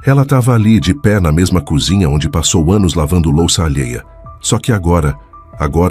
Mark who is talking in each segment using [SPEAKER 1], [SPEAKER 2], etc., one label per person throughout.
[SPEAKER 1] Ela estava ali, de pé na mesma cozinha onde passou anos lavando louça alheia. Só que agora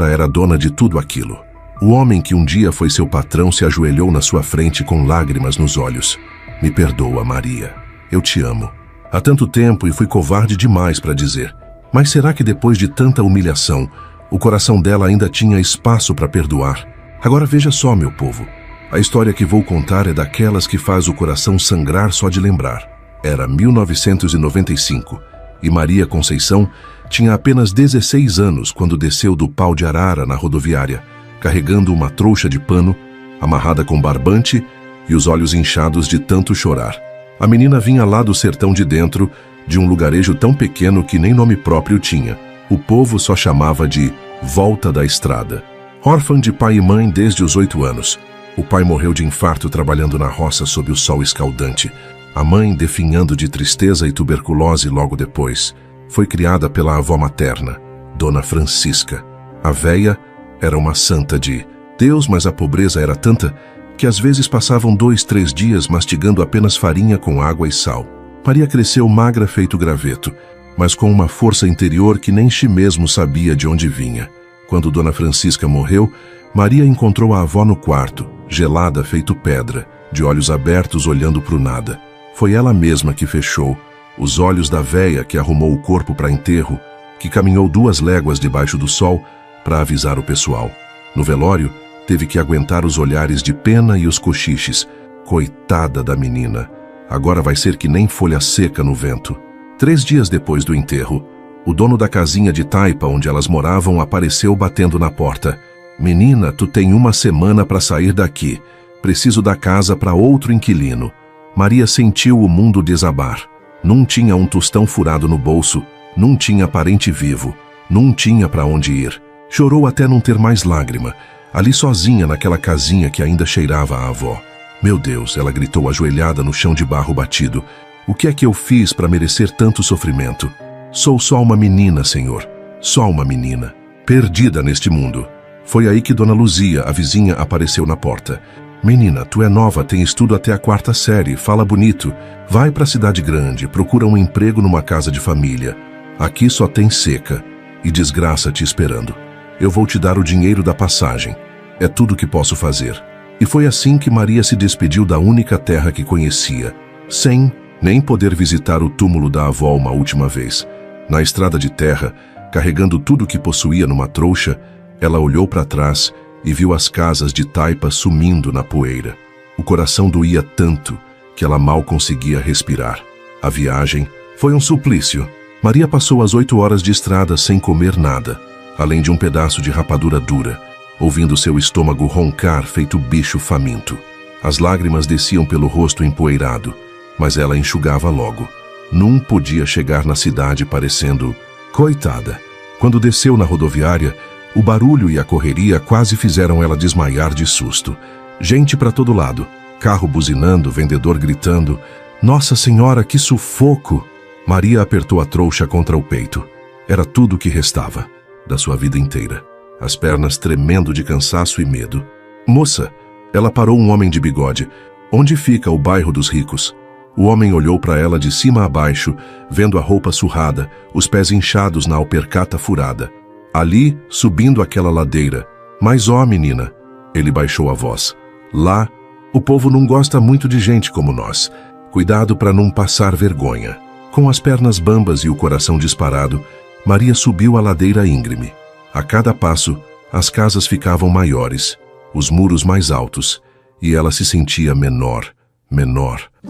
[SPEAKER 1] era dona de tudo aquilo. O homem que um dia foi seu patrão se ajoelhou na sua frente com lágrimas nos olhos. Me perdoa, Maria. Eu te amo. Há tanto tempo e fui covarde demais para dizer. Mas será que depois de tanta humilhação, o coração dela ainda tinha espaço para perdoar? Agora veja só, meu povo. A história que vou contar é daquelas que faz o coração sangrar só de lembrar. Era 1995 e Maria Conceição tinha apenas 16 anos quando desceu do Pau de Arara na rodoviária, carregando uma trouxa de pano, amarrada com barbante e os olhos inchados de tanto chorar. A menina vinha lá do sertão de dentro, de um lugarejo tão pequeno que nem nome próprio tinha. O povo só chamava de Volta da Estrada. Órfã de pai e mãe desde os 8 anos. O pai morreu de infarto trabalhando na roça sob o sol escaldante. A mãe, definhando de tristeza e tuberculose logo depois, foi criada pela avó materna, Dona Francisca. A véia era uma santa de Deus, mas a pobreza era tanta que às vezes passavam 2, 3 dias mastigando apenas farinha com água e sal. Maria cresceu magra feito graveto, mas com uma força interior que nem si mesmo sabia de onde vinha. Quando Dona Francisca morreu, Maria encontrou a avó no quarto, gelada feito pedra, de olhos abertos olhando para o nada. Foi ela mesma que fechou os olhos da véia, que arrumou o corpo para enterro, que caminhou 2 léguas debaixo do sol para avisar o pessoal. No velório, teve que aguentar os olhares de pena e os cochiches. Coitada da menina, agora vai ser que nem folha seca no vento. 3 dias depois do enterro, o dono da casinha de taipa onde elas moravam apareceu batendo na porta. Menina, tu tem 1 semana para sair daqui. Preciso da casa para outro inquilino. Maria sentiu o mundo desabar. Não tinha um tostão furado no bolso, não tinha parente vivo, não tinha para onde ir. Chorou até não ter mais lágrima, ali sozinha naquela casinha que ainda cheirava a avó. Meu Deus, ela gritou ajoelhada no chão de barro batido. O que é que eu fiz para merecer tanto sofrimento? Sou só uma menina, Senhor, só uma menina, perdida neste mundo. Foi aí que Dona Luzia, a vizinha, apareceu na porta. Menina, tu é nova, tem estudo até a 4ª série, fala bonito. Vai pra cidade grande, procura um emprego numa casa de família. Aqui só tem seca e desgraça te esperando. Eu vou te dar o dinheiro da passagem. É tudo que posso fazer. E foi assim que Maria se despediu da única terra que conhecia, sem nem poder visitar o túmulo da avó uma última vez. Na estrada de terra, carregando tudo que possuía numa trouxa, ela olhou para trás e viu as casas de taipa sumindo na poeira. O coração doía tanto que ela mal conseguia respirar. A viagem foi um suplício. Maria passou as 8 horas de estrada sem comer nada, além de um pedaço de rapadura dura, ouvindo seu estômago roncar feito bicho faminto. As lágrimas desciam pelo rosto empoeirado, mas ela enxugava logo. Não podia chegar na cidade parecendo coitada. Quando desceu na rodoviária, o barulho e a correria quase fizeram ela desmaiar de susto. Gente para todo lado, carro buzinando, vendedor gritando. Nossa Senhora, que sufoco! Maria apertou a trouxa contra o peito. Era tudo o que restava da sua vida inteira. As pernas tremendo de cansaço e medo. Moça, ela parou um homem de bigode. Onde fica o bairro dos ricos? O homem olhou para ela de cima a baixo, vendo a roupa surrada, os pés inchados na alpercata furada. Ali, subindo aquela ladeira. Mas ó, menina, ele baixou a voz. Lá, o povo não gosta muito de gente como nós. Cuidado para não passar vergonha. Com as pernas bambas e o coração disparado, Maria subiu a ladeira íngreme. A cada passo, as casas ficavam maiores, os muros mais altos, e ela se sentia menor,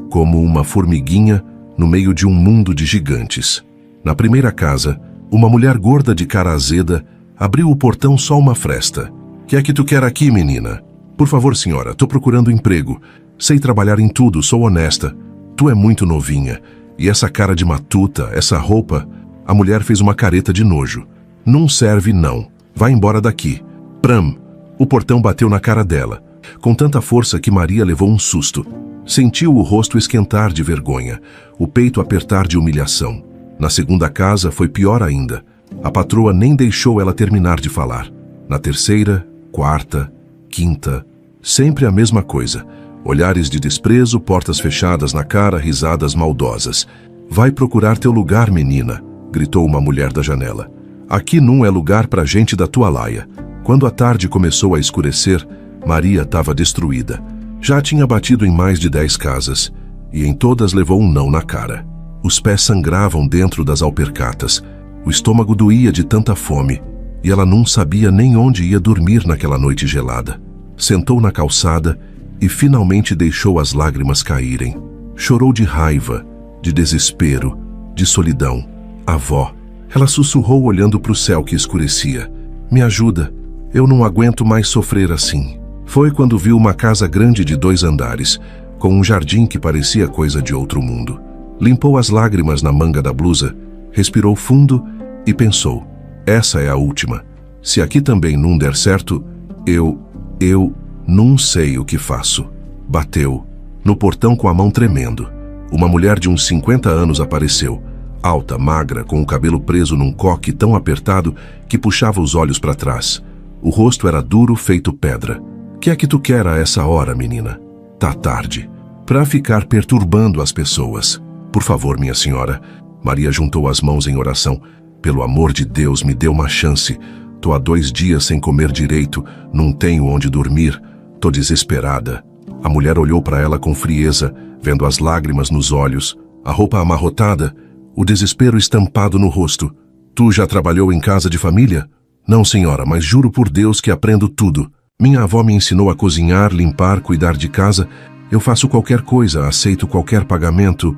[SPEAKER 1] como uma formiguinha no meio de um mundo de gigantes. Na primeira casa, uma mulher gorda de cara azeda abriu o portão só uma fresta. Que é que tu quer aqui, menina? Por favor, senhora, tô procurando emprego. Sei trabalhar em tudo, sou honesta. Tu é muito novinha. E essa cara de matuta, essa roupa... A mulher fez uma careta de nojo. Não serve, não. Vai embora daqui. Pram! O portão bateu na cara dela, com tanta força que Maria levou um susto. Sentiu o rosto esquentar de vergonha, o peito apertar de humilhação. Na segunda casa foi pior ainda. A patroa nem deixou ela terminar de falar. Na terceira, quarta, quinta, sempre a mesma coisa. Olhares de desprezo, portas fechadas na cara, risadas maldosas. Vai procurar teu lugar, menina, gritou uma mulher da janela. Aqui não é lugar pra gente da tua laia. Quando a tarde começou a escurecer, Maria estava destruída. Já tinha batido em mais de 10 casas, e em todas levou um não na cara. Os pés sangravam dentro das alpercatas, o estômago doía de tanta fome, e ela não sabia nem onde ia dormir naquela noite gelada. Sentou na calçada e finalmente deixou as lágrimas caírem. Chorou de raiva, de desespero, de solidão. Avó, ela sussurrou olhando para o céu que escurecia. Me ajuda, eu não aguento mais sofrer assim. Foi quando viu uma casa grande de 2 andares, com um jardim que parecia coisa de outro mundo. Limpou as lágrimas na manga da blusa, respirou fundo e pensou: essa é a última. Se aqui também não der certo, eu não sei o que faço. Bateu no portão com a mão tremendo. Uma mulher de uns 50 anos apareceu, alta, magra, com o cabelo preso num coque tão apertado que puxava os olhos para trás. O rosto era duro, feito pedra. Que é que tu quer a essa hora, menina? Tá tarde. Pra ficar perturbando as pessoas. Por favor, minha senhora. Maria juntou as mãos em oração. Pelo amor de Deus, me dê uma chance. Tô há 2 dias sem comer direito, não tenho onde dormir. Tô desesperada. A mulher olhou para ela com frieza, vendo as lágrimas nos olhos, a roupa amarrotada, o desespero estampado no rosto. Tu já trabalhou em casa de família? Não, senhora, mas juro por Deus que aprendo tudo. Minha avó me ensinou a cozinhar, limpar, cuidar de casa. Eu faço qualquer coisa, aceito qualquer pagamento.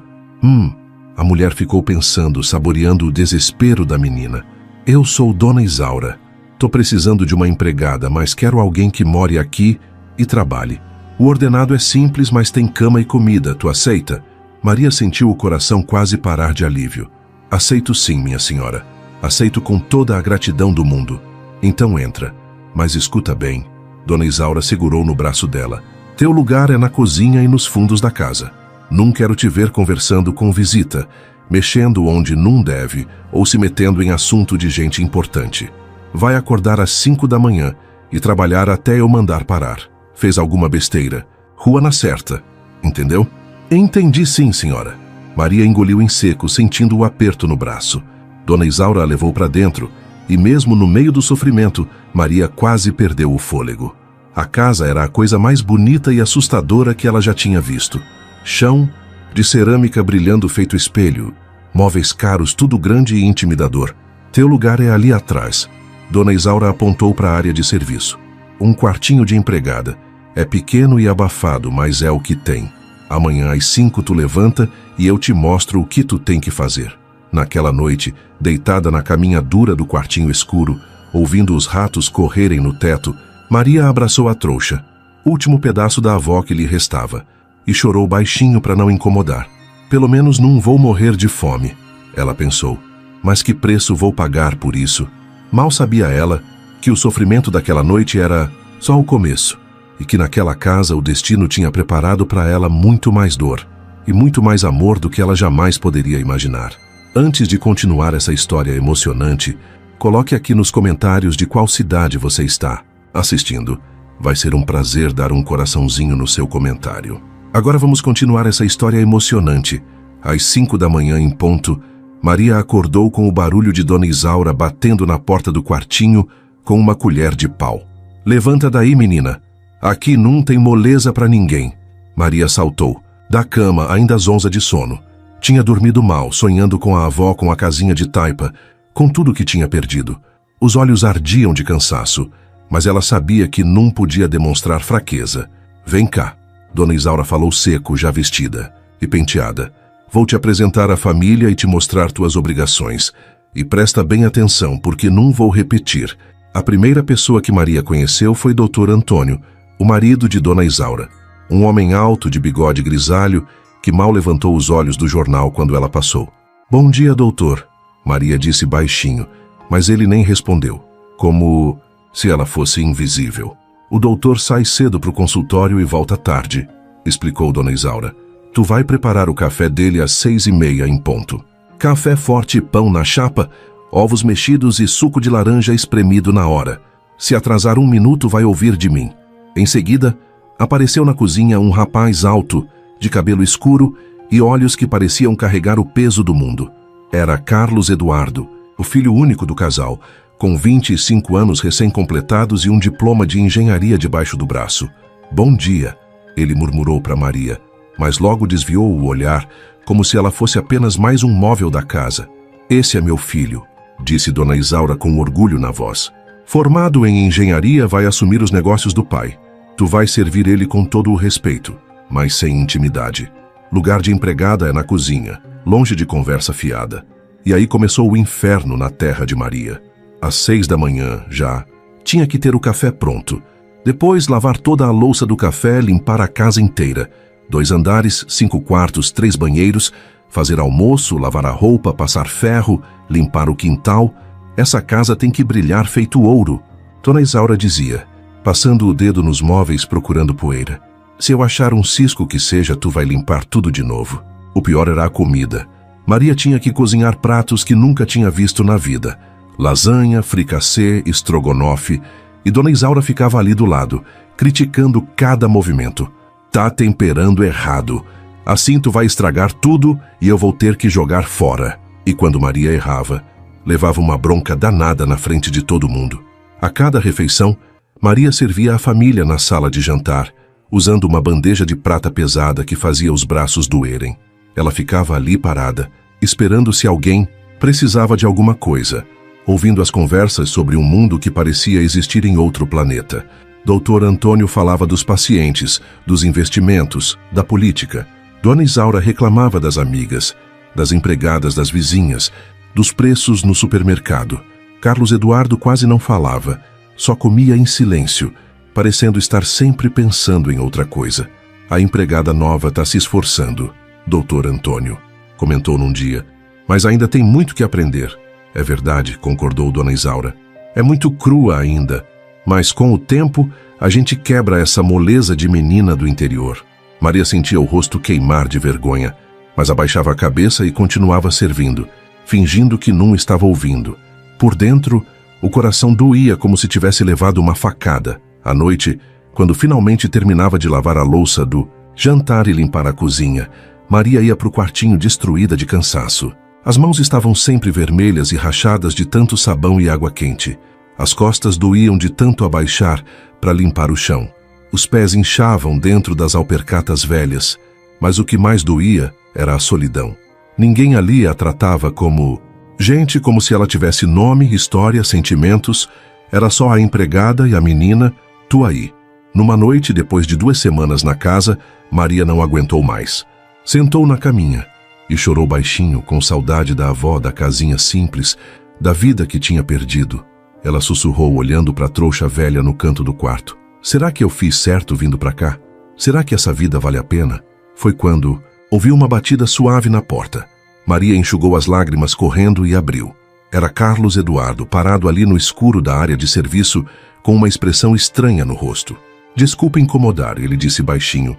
[SPEAKER 1] A mulher ficou pensando, saboreando o desespero da menina. Eu sou Dona Isaura. Tô precisando de uma empregada, mas quero alguém que more aqui e trabalhe. O ordenado é simples, mas tem cama e comida. Tu aceita? Maria sentiu o coração quase parar de alívio. Aceito sim, minha senhora. Aceito com toda a gratidão do mundo. Então entra. Mas escuta bem. Dona Isaura segurou no braço dela. Teu lugar é na cozinha e nos fundos da casa. Não quero te ver conversando com visita, mexendo onde não deve ou se metendo em assunto de gente importante. Vai acordar às 5 da manhã e trabalhar até eu mandar parar. Fez alguma besteira. Rua na certa. Entendeu? Entendi sim, senhora. Maria engoliu em seco, sentindo o aperto no braço. Dona Isaura a levou para dentro e mesmo no meio do sofrimento, Maria quase perdeu o fôlego. A casa era a coisa mais bonita e assustadora que ela já tinha visto. Chão de cerâmica brilhando feito espelho, móveis caros, tudo grande e intimidador. Teu lugar é ali atrás. Dona Isaura apontou para a área de serviço. Um quartinho de empregada. É pequeno e abafado, mas é o que tem. Amanhã às 5 tu levanta e eu te mostro o que tu tem que fazer. Naquela noite, deitada na caminha dura do quartinho escuro, ouvindo os ratos correrem no teto, Maria abraçou a trouxa, último pedaço da avó que lhe restava, e chorou baixinho para não incomodar. Pelo menos não vou morrer de fome, ela pensou. Mas que preço vou pagar por isso? Mal sabia ela que o sofrimento daquela noite era só o começo, e que naquela casa o destino tinha preparado para ela muito mais dor, e muito mais amor do que ela jamais poderia imaginar. Antes de continuar essa história emocionante, coloque aqui nos comentários de qual cidade você está assistindo. Vai ser um prazer dar um coraçãozinho no seu comentário. Agora vamos continuar essa história emocionante. Às 5 da manhã em ponto, Maria acordou com o barulho de Dona Isaura batendo na porta do quartinho com uma colher de pau. Levanta daí, menina. Aqui não tem moleza para ninguém. Maria saltou. Da cama, ainda zonza de sono. Tinha dormido mal, sonhando com a avó com a casinha de taipa, com tudo que tinha perdido. Os olhos ardiam de cansaço, mas ela sabia que não podia demonstrar fraqueza. Vem cá, Dona Isaura falou seco, já vestida e penteada. Vou te apresentar a família e te mostrar tuas obrigações. E presta bem atenção, porque não vou repetir. A primeira pessoa que Maria conheceu foi Dr. Antônio, o marido de Dona Isaura. Um homem alto, de bigode grisalho, que mal levantou os olhos do jornal quando ela passou. Bom dia, doutor, Maria disse baixinho, mas ele nem respondeu, como se ela fosse invisível. O doutor sai cedo para o consultório e volta tarde, explicou Dona Isaura. Tu vai preparar o café dele às 6h30 em ponto. Café forte e pão na chapa, ovos mexidos e suco de laranja espremido na hora. Se atrasar 1 minuto, vai ouvir de mim. Em seguida, apareceu na cozinha um rapaz alto, de cabelo escuro e olhos que pareciam carregar o peso do mundo. Era Carlos Eduardo, o filho único do casal, com 25 anos recém-completados e um diploma de engenharia debaixo do braço. "Bom dia", ele murmurou para Maria, mas logo desviou o olhar, como se ela fosse apenas mais um móvel da casa. "Esse é meu filho", disse Dona Isaura com orgulho na voz. "Formado em engenharia, vai assumir os negócios do pai. Tu vais servir ele com todo o respeito, mas sem intimidade. Lugar de empregada é na cozinha, longe de conversa fiada." E aí começou o inferno na terra de Maria. Às 6 da manhã, já, tinha que ter o café pronto. Depois, lavar toda a louça do café, limpar a casa inteira. 2 andares, 5 quartos, 3 banheiros, fazer almoço, lavar a roupa, passar ferro, limpar o quintal. "Essa casa tem que brilhar feito ouro", Dona Isaura dizia, passando o dedo nos móveis procurando poeira. "Se eu achar um cisco que seja, tu vai limpar tudo de novo." O pior era a comida. Maria tinha que cozinhar pratos que nunca tinha visto na vida. Lasanha, fricassê, estrogonofe, e Dona Isaura ficava ali do lado, criticando cada movimento. "Tá temperando errado. Assim tu vai estragar tudo e eu vou ter que jogar fora." E quando Maria errava, levava uma bronca danada na frente de todo mundo. A cada refeição, Maria servia a família na sala de jantar, usando uma bandeja de prata pesada que fazia os braços doerem. Ela ficava ali parada, esperando se alguém precisava de alguma coisa, ouvindo as conversas sobre um mundo que parecia existir em outro planeta. Doutor Antônio falava dos pacientes, dos investimentos, da política. Dona Isaura reclamava das amigas, das empregadas das vizinhas, dos preços no supermercado. Carlos Eduardo quase não falava, só comia em silêncio, parecendo estar sempre pensando em outra coisa. "A empregada nova está se esforçando, Doutor Antônio", comentou num dia, "mas ainda tem muito que aprender." "É verdade", concordou Dona Isaura. "É muito crua ainda, mas com o tempo a gente quebra essa moleza de menina do interior." Maria sentia o rosto queimar de vergonha, mas abaixava a cabeça e continuava servindo, fingindo que não estava ouvindo. Por dentro, o coração doía como se tivesse levado uma facada. À noite, quando finalmente terminava de lavar a louça do jantar e limpar a cozinha, Maria ia para o quartinho destruída de cansaço. As mãos estavam sempre vermelhas e rachadas de tanto sabão e água quente. As costas doíam de tanto abaixar para limpar o chão. Os pés inchavam dentro das alpercatas velhas, mas o que mais doía era a solidão. Ninguém ali a tratava como gente, como se ela tivesse nome, história, sentimentos. Era só a empregada e a menina, tu aí. Numa noite, depois de 2 semanas na casa, Maria não aguentou mais. Sentou na caminha e chorou baixinho, com saudade da avó, da casinha simples, da vida que tinha perdido. Ela sussurrou olhando para a trouxa velha no canto do quarto. "Será que eu fiz certo vindo para cá? Será que essa vida vale a pena?" Foi quando ouviu uma batida suave na porta. Maria enxugou as lágrimas correndo e abriu. Era Carlos Eduardo, parado ali no escuro da área de serviço, com uma expressão estranha no rosto. "Desculpa incomodar", ele disse baixinho.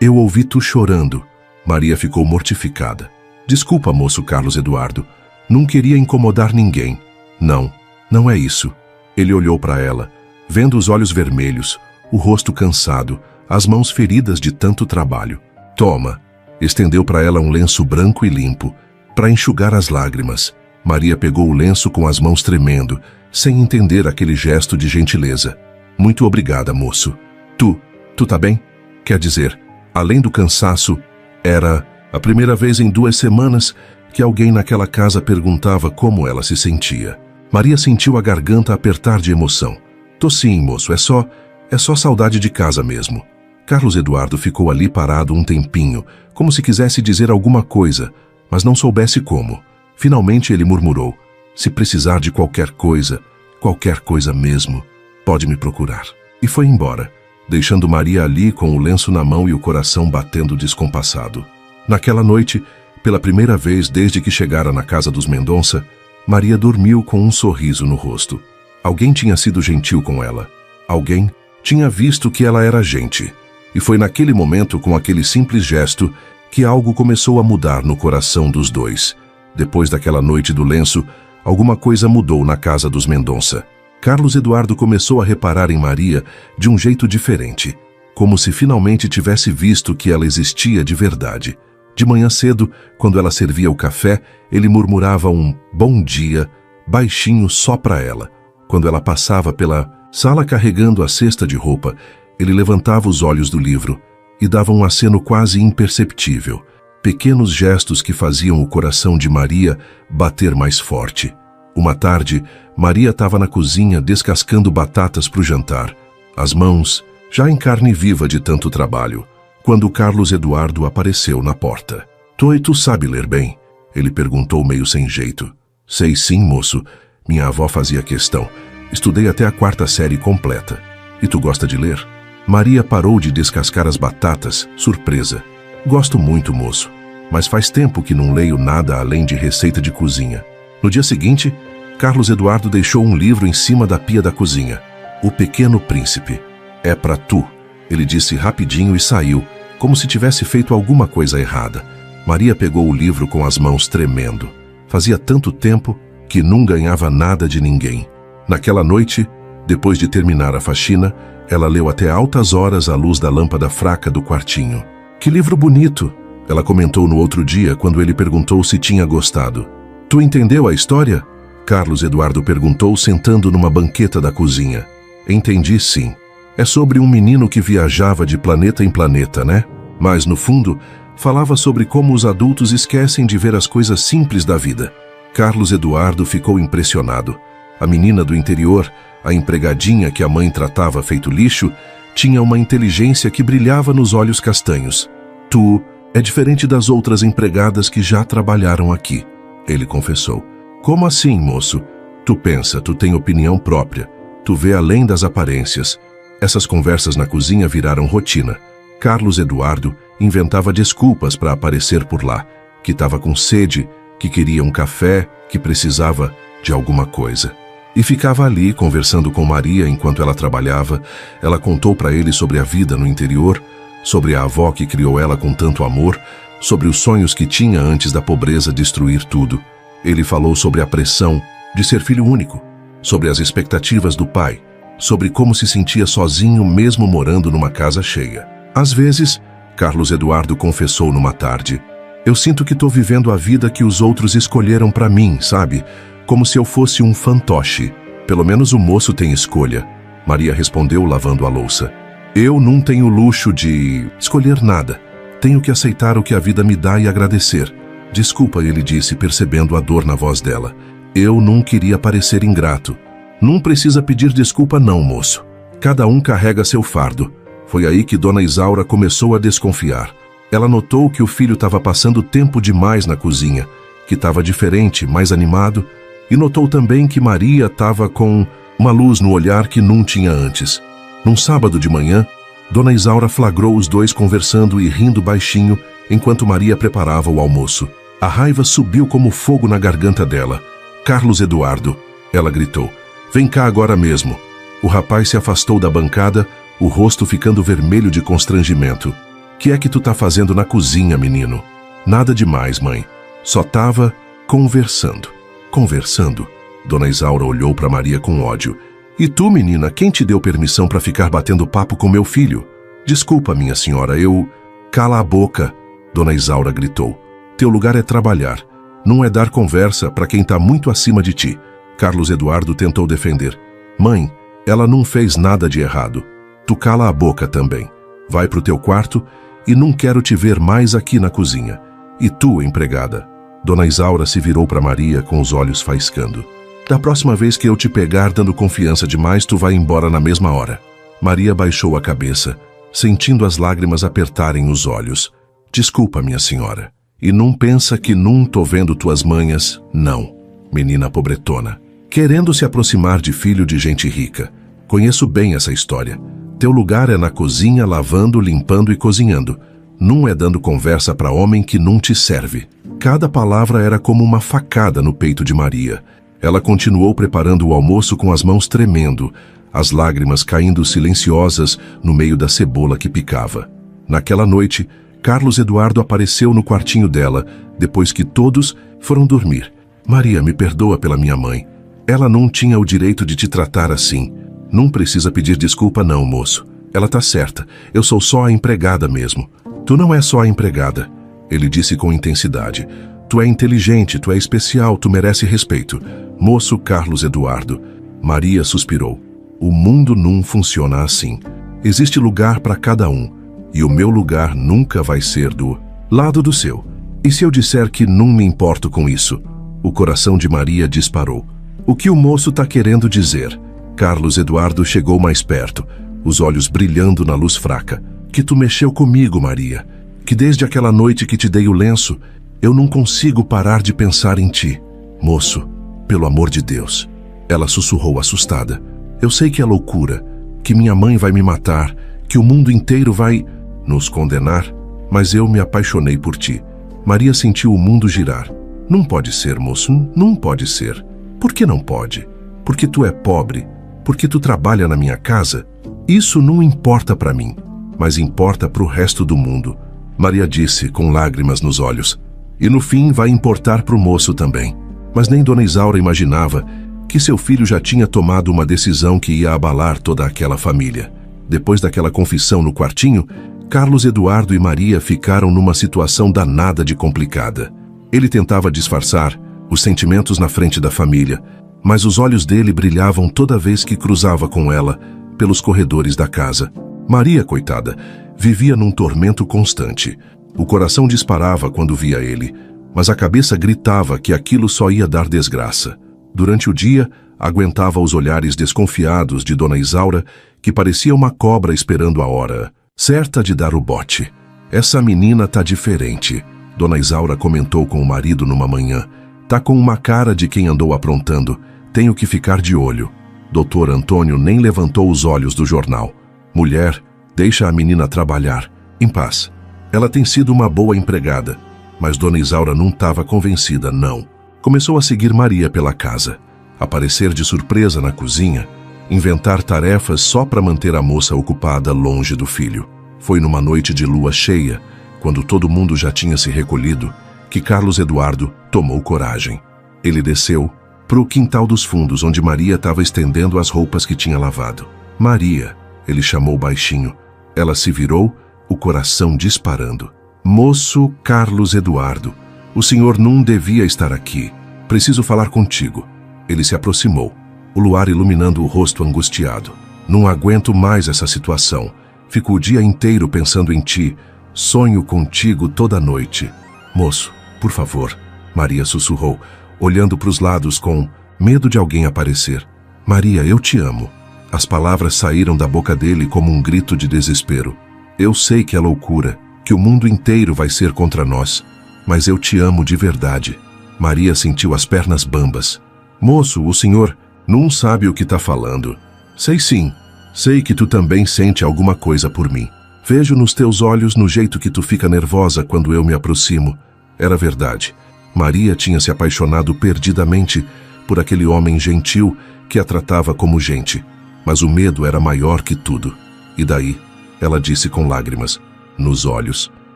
[SPEAKER 1] Eu ouvi tu chorando." Maria ficou mortificada. "Desculpa, moço Carlos Eduardo. Não queria incomodar ninguém." Não é isso." Ele olhou para ela, vendo os olhos vermelhos, o rosto cansado, as mãos feridas de tanto trabalho. "Toma." Estendeu para ela um lenço branco e limpo, para enxugar as lágrimas. Maria pegou o lenço com as mãos tremendo, sem entender aquele gesto de gentileza. "Muito obrigada, moço. Tu tá bem?" Quer dizer, além do cansaço, era a primeira vez em 2 semanas que alguém naquela casa perguntava como ela se sentia. Maria sentiu a garganta apertar de emoção. "Tô sim, moço, é só saudade de casa mesmo." Carlos Eduardo ficou ali parado um tempinho, como se quisesse dizer alguma coisa, mas não soubesse como. Finalmente ele murmurou: "Se precisar de qualquer coisa mesmo, pode me procurar." E foi embora, deixando Maria ali com o lenço na mão e o coração batendo descompassado. Naquela noite, pela primeira vez desde que chegara na casa dos Mendonça, Maria dormiu com um sorriso no rosto. Alguém tinha sido gentil com ela. Alguém tinha visto que ela era gente. E foi naquele momento, com aquele simples gesto, que algo começou a mudar no coração dos dois. Depois daquela noite do lenço, alguma coisa mudou na casa dos Mendonça. Carlos Eduardo começou a reparar em Maria de um jeito diferente, como se finalmente tivesse visto que ela existia de verdade. De manhã cedo, quando ela servia o café, ele murmurava um bom dia, baixinho só para ela. Quando ela passava pela sala carregando a cesta de roupa, ele levantava os olhos do livro e dava um aceno quase imperceptível. Pequenos gestos que faziam o coração de Maria bater mais forte. Uma tarde, Maria estava na cozinha descascando batatas para o jantar, as mãos já em carne viva de tanto trabalho, quando Carlos Eduardo apareceu na porta. Tu sabe ler bem? Ele perguntou meio sem jeito. Sei sim, moço. Minha avó fazia questão. Estudei até a 4ª série completa. E tu gosta de ler? Maria parou de descascar as batatas, surpresa. Gosto muito, moço, mas faz tempo que não leio nada além de receita de cozinha. No dia seguinte, Carlos Eduardo deixou um livro em cima da pia da cozinha. O Pequeno Príncipe. É pra tu, ele disse rapidinho e saiu, como se tivesse feito alguma coisa errada. Maria pegou o livro com as mãos tremendo. Fazia tanto tempo que não ganhava nada de ninguém. Naquela noite, depois de terminar a faxina, ela leu até altas horas à luz da lâmpada fraca do quartinho. Que livro bonito, ela comentou no outro dia quando ele perguntou se tinha gostado. Tu entendeu a história? Carlos Eduardo perguntou sentando numa banqueta da cozinha. Entendi sim. É sobre um menino que viajava de planeta em planeta, né? Mas, no fundo, falava sobre como os adultos esquecem de ver as coisas simples da vida. Carlos Eduardo ficou impressionado. A menina do interior, a empregadinha que a mãe tratava feito lixo, tinha uma inteligência que brilhava nos olhos castanhos. Tu é diferente das outras empregadas que já trabalharam aqui, ele confessou. Como assim, moço? Tu pensa, tu tem opinião própria. Tu vê além das aparências. Essas conversas na cozinha viraram rotina. Carlos Eduardo inventava desculpas para aparecer por lá, que estava com sede, que queria um café, que precisava de alguma coisa. E ficava ali conversando com Maria enquanto ela trabalhava. Ela contou para ele sobre a vida no interior, sobre a avó que criou ela com tanto amor, sobre os sonhos que tinha antes da pobreza destruir tudo. Ele falou sobre a pressão de ser filho único, sobre as expectativas do pai, sobre como se sentia sozinho mesmo morando numa casa cheia. Às vezes, Carlos Eduardo confessou numa tarde, eu sinto que estou vivendo a vida que os outros escolheram para mim, sabe? Como se eu fosse um fantoche. Pelo menos o moço tem escolha. Maria respondeu lavando a louça. Eu não tenho luxo de escolher nada. Tenho que aceitar o que a vida me dá e agradecer. Desculpa, ele disse, percebendo a dor na voz dela. Eu não queria parecer ingrato. Não precisa pedir desculpa não, moço. Cada um carrega seu fardo. Foi aí que Dona Isaura começou a desconfiar. Ela notou que o filho estava passando tempo demais na cozinha, que estava diferente, mais animado, e notou também que Maria estava com uma luz no olhar que não tinha antes. Num sábado de manhã, Dona Isaura flagrou os dois conversando e rindo baixinho enquanto Maria preparava o almoço. A raiva subiu como fogo na garganta dela. Carlos Eduardo, ela gritou, vem cá agora mesmo. O rapaz se afastou da bancada, o rosto ficando vermelho de constrangimento. Que é que tu tá fazendo na cozinha, menino? Nada demais, mãe. Só tava conversando. Conversando? Dona Isaura olhou para Maria com ódio. E tu, menina, quem te deu permissão para ficar batendo papo com meu filho? Desculpa, minha senhora, eu... Cala a boca, Dona Isaura gritou. Teu lugar é trabalhar. Não é dar conversa para quem tá muito acima de ti. Carlos Eduardo tentou defender. Mãe, ela não fez nada de errado. Tu cala a boca também. Vai pro teu quarto e não quero te ver mais aqui na cozinha. E tu, empregada? Dona Isaura se virou para Maria com os olhos faiscando. Da próxima vez que eu te pegar dando confiança demais, tu vai embora na mesma hora. Maria baixou a cabeça, sentindo as lágrimas apertarem os olhos. Desculpa, minha senhora. E não pensa que não tô vendo tuas manhas, não, menina pobretona. Querendo se aproximar de filho de gente rica. Conheço bem essa história. Teu lugar é na cozinha, lavando, limpando e cozinhando. Não é dando conversa para homem que não te serve. Cada palavra era como uma facada no peito de Maria. Ela continuou preparando o almoço com as mãos tremendo, as lágrimas caindo silenciosas no meio da cebola que picava. Naquela noite, Carlos Eduardo apareceu no quartinho dela, depois que todos foram dormir. Maria, me perdoa pela minha mãe. Ela não tinha o direito de te tratar assim. Não precisa pedir desculpa não, moço. Ela tá certa. Eu sou só a empregada mesmo. Tu não é só a empregada. Ele disse com intensidade. Tu é inteligente, tu é especial, tu merece respeito. Moço Carlos Eduardo. Maria suspirou. O mundo não funciona assim. Existe lugar para cada um. E o meu lugar nunca vai ser do lado do seu. E se eu disser que não me importo com isso? O coração de Maria disparou. O que o moço está querendo dizer? Carlos Eduardo chegou mais perto, os olhos brilhando na luz fraca. Que tu mexeu comigo, Maria. Que desde aquela noite que te dei o lenço, eu não consigo parar de pensar em ti. Moço, pelo amor de Deus. Ela sussurrou assustada. Eu sei que é loucura, que minha mãe vai me matar, que o mundo inteiro vai nos condenar, mas eu me apaixonei por ti. Maria sentiu o mundo girar. Não pode ser, moço, não pode ser. Por que não pode? Porque tu é pobre? Porque tu trabalha na minha casa? Isso não importa para mim, mas importa para o resto do mundo. Maria disse, com lágrimas nos olhos. E no fim vai importar para o moço também. Mas nem Dona Isaura imaginava que seu filho já tinha tomado uma decisão que ia abalar toda aquela família. Depois daquela confissão no quartinho, Carlos Eduardo e Maria ficaram numa situação danada de complicada. Ele tentava disfarçar os sentimentos na frente da família, mas os olhos dele brilhavam toda vez que cruzava com ela pelos corredores da casa. Maria, coitada, vivia num tormento constante. O coração disparava quando via ele, mas a cabeça gritava que aquilo só ia dar desgraça. Durante o dia, aguentava os olhares desconfiados de Dona Isaura, que parecia uma cobra esperando a hora certa de dar o bote. Essa menina tá diferente, Dona Isaura comentou com o marido numa manhã. Tá com uma cara de quem andou aprontando. Tenho que ficar de olho. Doutor Antônio nem levantou os olhos do jornal. Mulher, deixa a menina trabalhar, em paz. Ela tem sido uma boa empregada, mas Dona Isaura não estava convencida, não. Começou a seguir Maria pela casa, aparecer de surpresa na cozinha, inventar tarefas só para manter a moça ocupada longe do filho. Foi numa noite de lua cheia, quando todo mundo já tinha se recolhido, que Carlos Eduardo tomou coragem. Ele desceu para o quintal dos fundos, onde Maria estava estendendo as roupas que tinha lavado. Maria, ele chamou baixinho. Ela se virou, o coração disparando. Moço Carlos Eduardo, o senhor não devia estar aqui. Preciso falar contigo. Ele se aproximou, o luar iluminando o rosto angustiado. Não aguento mais essa situação. Fico o dia inteiro pensando em ti. Sonho contigo toda noite. Moço, por favor, Maria sussurrou, olhando para os lados com medo de alguém aparecer. Maria, eu te amo. As palavras saíram da boca dele como um grito de desespero. Eu sei que é loucura, que o mundo inteiro vai ser contra nós, mas eu te amo de verdade. Maria sentiu as pernas bambas. Moço, o senhor não sabe o que está falando. Sei sim, sei que tu também sente alguma coisa por mim. Vejo nos teus olhos no jeito que tu fica nervosa quando eu me aproximo. Era verdade. Maria tinha se apaixonado perdidamente por aquele homem gentil que a tratava como gente. Mas o medo era maior que tudo. E daí, ela disse com lágrimas nos olhos.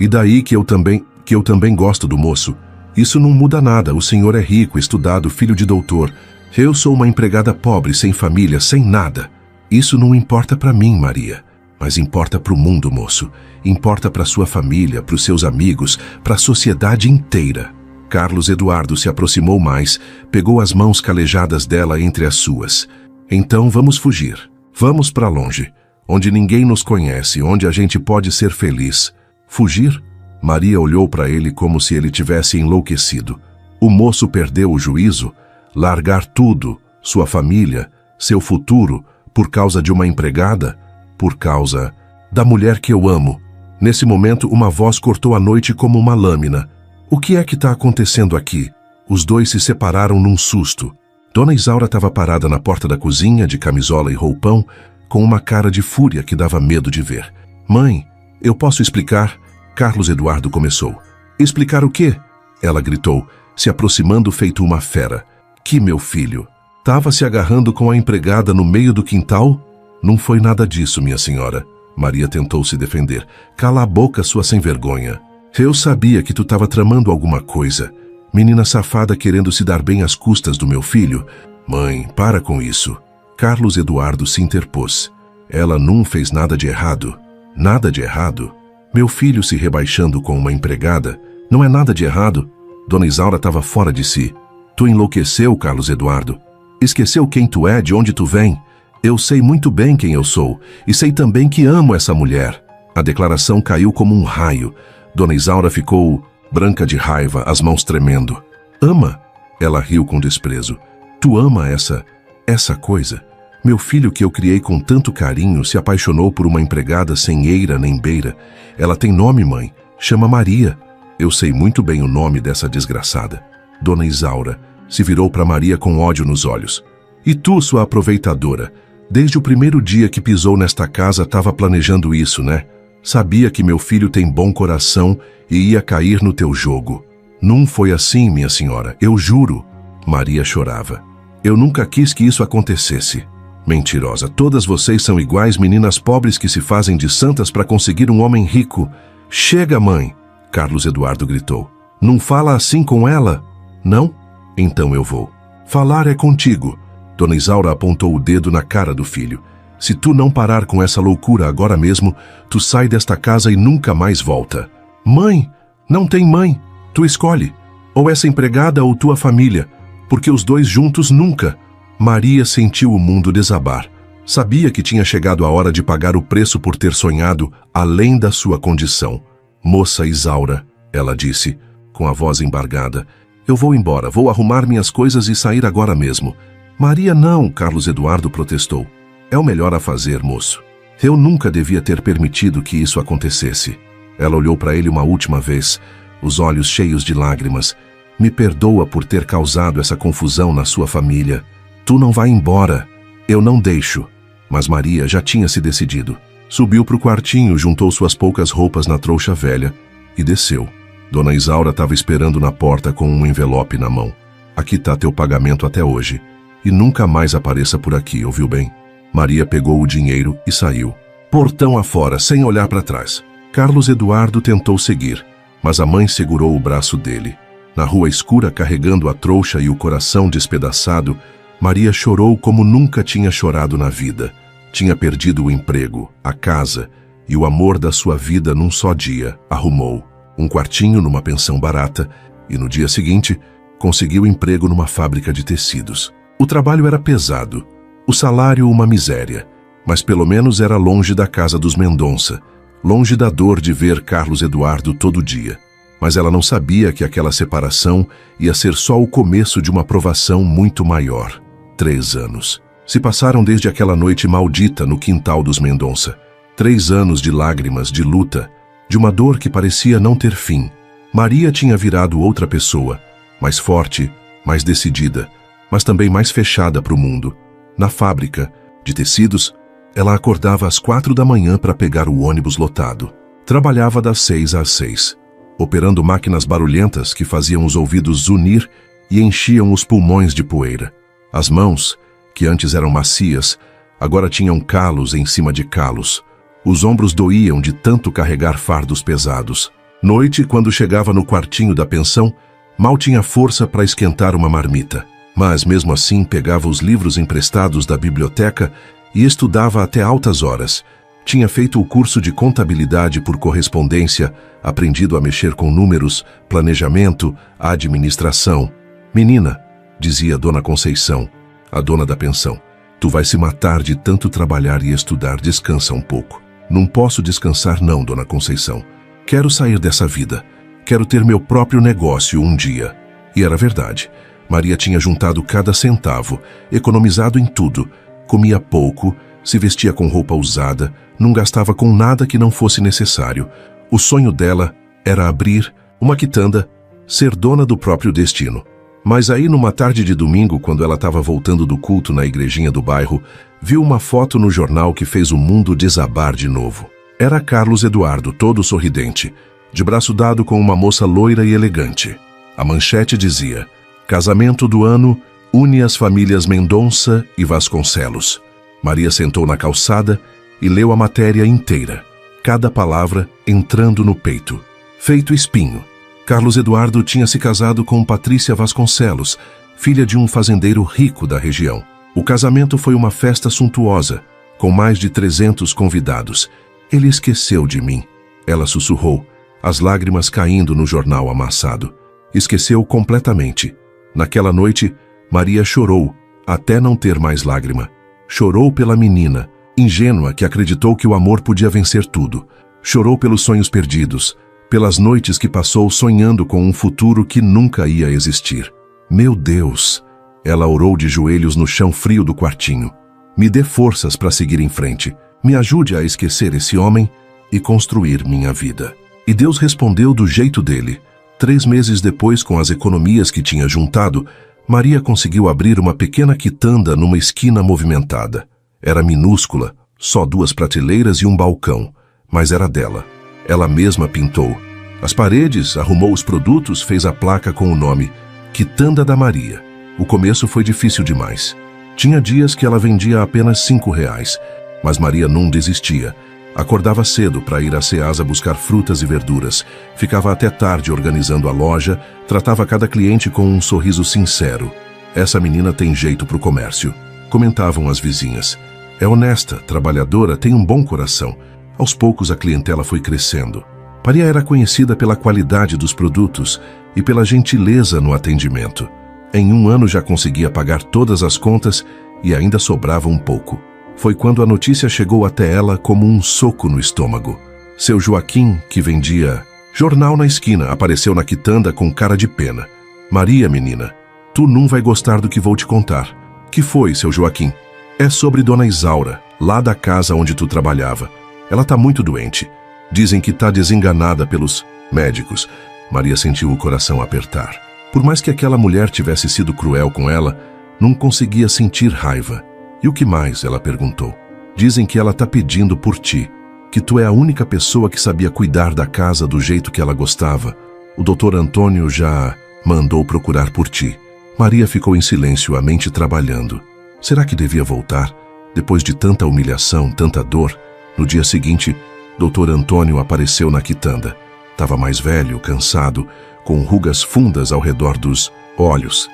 [SPEAKER 1] E daí que eu também gosto do moço. Isso não muda nada, o senhor é rico, estudado, filho de doutor. Eu sou uma empregada pobre, sem família, sem nada. Isso não importa para mim, Maria. Mas importa para o mundo, moço. Importa para sua família, para os seus amigos, para a sociedade inteira. Carlos Eduardo se aproximou mais, pegou as mãos calejadas dela entre as suas. Então vamos fugir. Vamos para longe, onde ninguém nos conhece, onde a gente pode ser feliz. Fugir? Maria olhou para ele como se ele tivesse enlouquecido. O moço perdeu o juízo? Largar tudo, sua família, seu futuro, por causa de uma empregada? Por causa da mulher que eu amo. Nesse momento, uma voz cortou a noite como uma lâmina. O que é que está acontecendo aqui? Os dois se separaram num susto. Dona Isaura estava parada na porta da cozinha, de camisola e roupão, com uma cara de fúria que dava medo de ver. Mãe, eu posso explicar? Carlos Eduardo começou. Explicar o quê? Ela gritou, se aproximando feito uma fera. Que meu filho? Estava se agarrando com a empregada no meio do quintal? Não foi nada disso, minha senhora. Maria tentou se defender. Cala a boca, sua sem-vergonha. Eu sabia que tu estava tramando alguma coisa. Menina safada querendo se dar bem às custas do meu filho. Mãe, para com isso. Carlos Eduardo se interpôs. Ela não fez nada de errado. Nada de errado. Meu filho se rebaixando com uma empregada. Não é nada de errado. Dona Isaura estava fora de si. Tu enlouqueceu, Carlos Eduardo. Esqueceu quem tu é, de onde tu vem. Eu sei muito bem quem eu sou, e sei também que amo essa mulher. A declaração caiu como um raio. Dona Isaura ficou branca de raiva, as mãos tremendo. Ama? Ela riu com desprezo. Tu ama essa coisa? Meu filho que eu criei com tanto carinho se apaixonou por uma empregada sem eira nem beira. Ela tem nome, mãe. Chama Maria. Eu sei muito bem o nome dessa desgraçada. Dona Isaura se virou para Maria com ódio nos olhos. E tu, sua aproveitadora, desde o primeiro dia que pisou nesta casa estava planejando isso, né? Sabia que meu filho tem bom coração e ia cair no teu jogo. Não foi assim, minha senhora, eu juro. Maria chorava. Eu nunca quis que isso acontecesse. Mentirosa, todas vocês são iguais meninas pobres que se fazem de santas para conseguir um homem rico. Chega, mãe! Carlos Eduardo gritou. Não fala assim com ela? Não? Então eu vou. Falar é contigo. Dona Isaura apontou o dedo na cara do filho. Se tu não parar com essa loucura agora mesmo, tu sai desta casa e nunca mais volta. Mãe! Não tem mãe! Tu escolhe. Ou essa empregada ou tua família. Porque os dois juntos nunca. Maria sentiu o mundo desabar. Sabia que tinha chegado a hora de pagar o preço por ter sonhado além da sua condição. Moça Isaura, ela disse, com a voz embargada. Eu vou embora, vou arrumar minhas coisas e sair agora mesmo. Maria, não, Carlos Eduardo protestou. É o melhor a fazer, moço. Eu nunca devia ter permitido que isso acontecesse. Ela olhou para ele uma última vez, os olhos cheios de lágrimas. Me perdoa por ter causado essa confusão na sua família. Tu não vai embora. Eu não deixo. Mas Maria já tinha se decidido. Subiu para o quartinho, juntou suas poucas roupas na trouxa velha e desceu. Dona Isaura estava esperando na porta com um envelope na mão. Aqui está teu pagamento até hoje. E nunca mais apareça por aqui, ouviu bem? Maria pegou o dinheiro e saiu. Portão afora, sem olhar para trás. Carlos Eduardo tentou seguir, mas a mãe segurou o braço dele. Na rua escura, carregando a trouxa e o coração despedaçado, Maria chorou como nunca tinha chorado na vida. Tinha perdido o emprego, a casa e o amor da sua vida num só dia. Arrumou um quartinho numa pensão barata e no dia seguinte conseguiu emprego numa fábrica de tecidos. O trabalho era pesado, o salário uma miséria, mas pelo menos era longe da casa dos Mendonça, longe da dor de ver Carlos Eduardo todo dia. Mas ela não sabia que aquela separação ia ser só o começo de uma provação muito maior. 3 anos. Se passaram desde aquela noite maldita no quintal dos Mendonça. 3 anos de lágrimas, de luta, de uma dor que parecia não ter fim. Maria tinha virado outra pessoa, mais forte, mais decidida, mas também mais fechada para o mundo. Na fábrica de tecidos, ela acordava às 4 da manhã para pegar o ônibus lotado. Trabalhava das 6 às 6, operando máquinas barulhentas que faziam os ouvidos zunir e enchiam os pulmões de poeira. As mãos, que antes eram macias, agora tinham calos em cima de calos. Os ombros doíam de tanto carregar fardos pesados. Noite, quando chegava no quartinho da pensão, mal tinha força para esquentar uma marmita. Mas, mesmo assim, pegava os livros emprestados da biblioteca e estudava até altas horas. Tinha feito o curso de contabilidade por correspondência, aprendido a mexer com números, planejamento, administração. Menina, dizia Dona Conceição, a dona da pensão, tu vai se matar de tanto trabalhar e estudar, descansa um pouco. Não posso descansar não, Dona Conceição. Quero sair dessa vida. Quero ter meu próprio negócio um dia. E era verdade. Maria tinha juntado cada centavo, economizado em tudo, comia pouco, se vestia com roupa usada, não gastava com nada que não fosse necessário. O sonho dela era abrir uma quitanda, ser dona do próprio destino. Mas aí, numa tarde de domingo, quando ela estava voltando do culto na igrejinha do bairro, viu uma foto no jornal que fez o mundo desabar de novo. Era Carlos Eduardo, todo sorridente, de braço dado com uma moça loira e elegante. A manchete dizia: Casamento do ano une as famílias Mendonça e Vasconcelos. Maria sentou na calçada e leu a matéria inteira, cada palavra entrando no peito. Feito espinho. Carlos Eduardo tinha se casado com Patrícia Vasconcelos, filha de um fazendeiro rico da região. O casamento foi uma festa suntuosa, com mais de 300 convidados. Ele esqueceu de mim. Ela sussurrou. as lágrimas caindo no jornal amassado. Esqueceu completamente. Naquela noite, Maria chorou, até não ter mais lágrima. Chorou pela menina, ingênua que acreditou que o amor podia vencer tudo. Chorou pelos sonhos perdidos, pelas noites que passou sonhando com um futuro que nunca ia existir. Meu Deus! Ela orou de joelhos no chão frio do quartinho. Me dê forças para seguir em frente. Me ajude a esquecer esse homem e construir minha vida. E Deus respondeu do jeito dele. 3 meses depois, com as economias que tinha juntado, Maria conseguiu abrir uma pequena quitanda numa esquina movimentada. Era minúscula, só 2 prateleiras e um balcão, mas era dela. Ela mesma pintou as paredes, arrumou os produtos, fez a placa com o nome Quitanda da Maria. O começo foi difícil demais. Tinha dias que ela vendia apenas R$5, mas Maria não desistia. Acordava cedo para ir à Ceasa buscar frutas e verduras. Ficava até tarde organizando a loja, tratava cada cliente com um sorriso sincero. Essa menina tem jeito pro comércio, comentavam as vizinhas. É honesta, trabalhadora, tem um bom coração. Aos poucos a clientela foi crescendo. Maria era conhecida pela qualidade dos produtos e pela gentileza no atendimento. Em 1 ano já conseguia pagar todas as contas e ainda sobrava um pouco. Foi quando a notícia chegou até ela como um soco no estômago. Seu Joaquim, que vendia jornal na esquina, apareceu na quitanda com cara de pena. Maria, menina, tu não vai gostar do que vou te contar. Que foi, seu Joaquim? É sobre Dona Isaura, lá da casa onde tu trabalhava. Ela tá muito doente. Dizem que tá desenganada pelos médicos. Maria sentiu o coração apertar. Por mais que aquela mulher tivesse sido cruel com ela, não conseguia sentir raiva. E o que mais? Ela perguntou. Dizem que ela tá pedindo por ti, que tu é a única pessoa que sabia cuidar da casa do jeito que ela gostava. O doutor Antônio já mandou procurar por ti. Maria ficou em silêncio, a mente trabalhando. Será que devia voltar? Depois de tanta humilhação, tanta dor, no dia seguinte, doutor Antônio apareceu na quitanda. Estava mais velho, cansado, com rugas fundas ao redor dos olhos.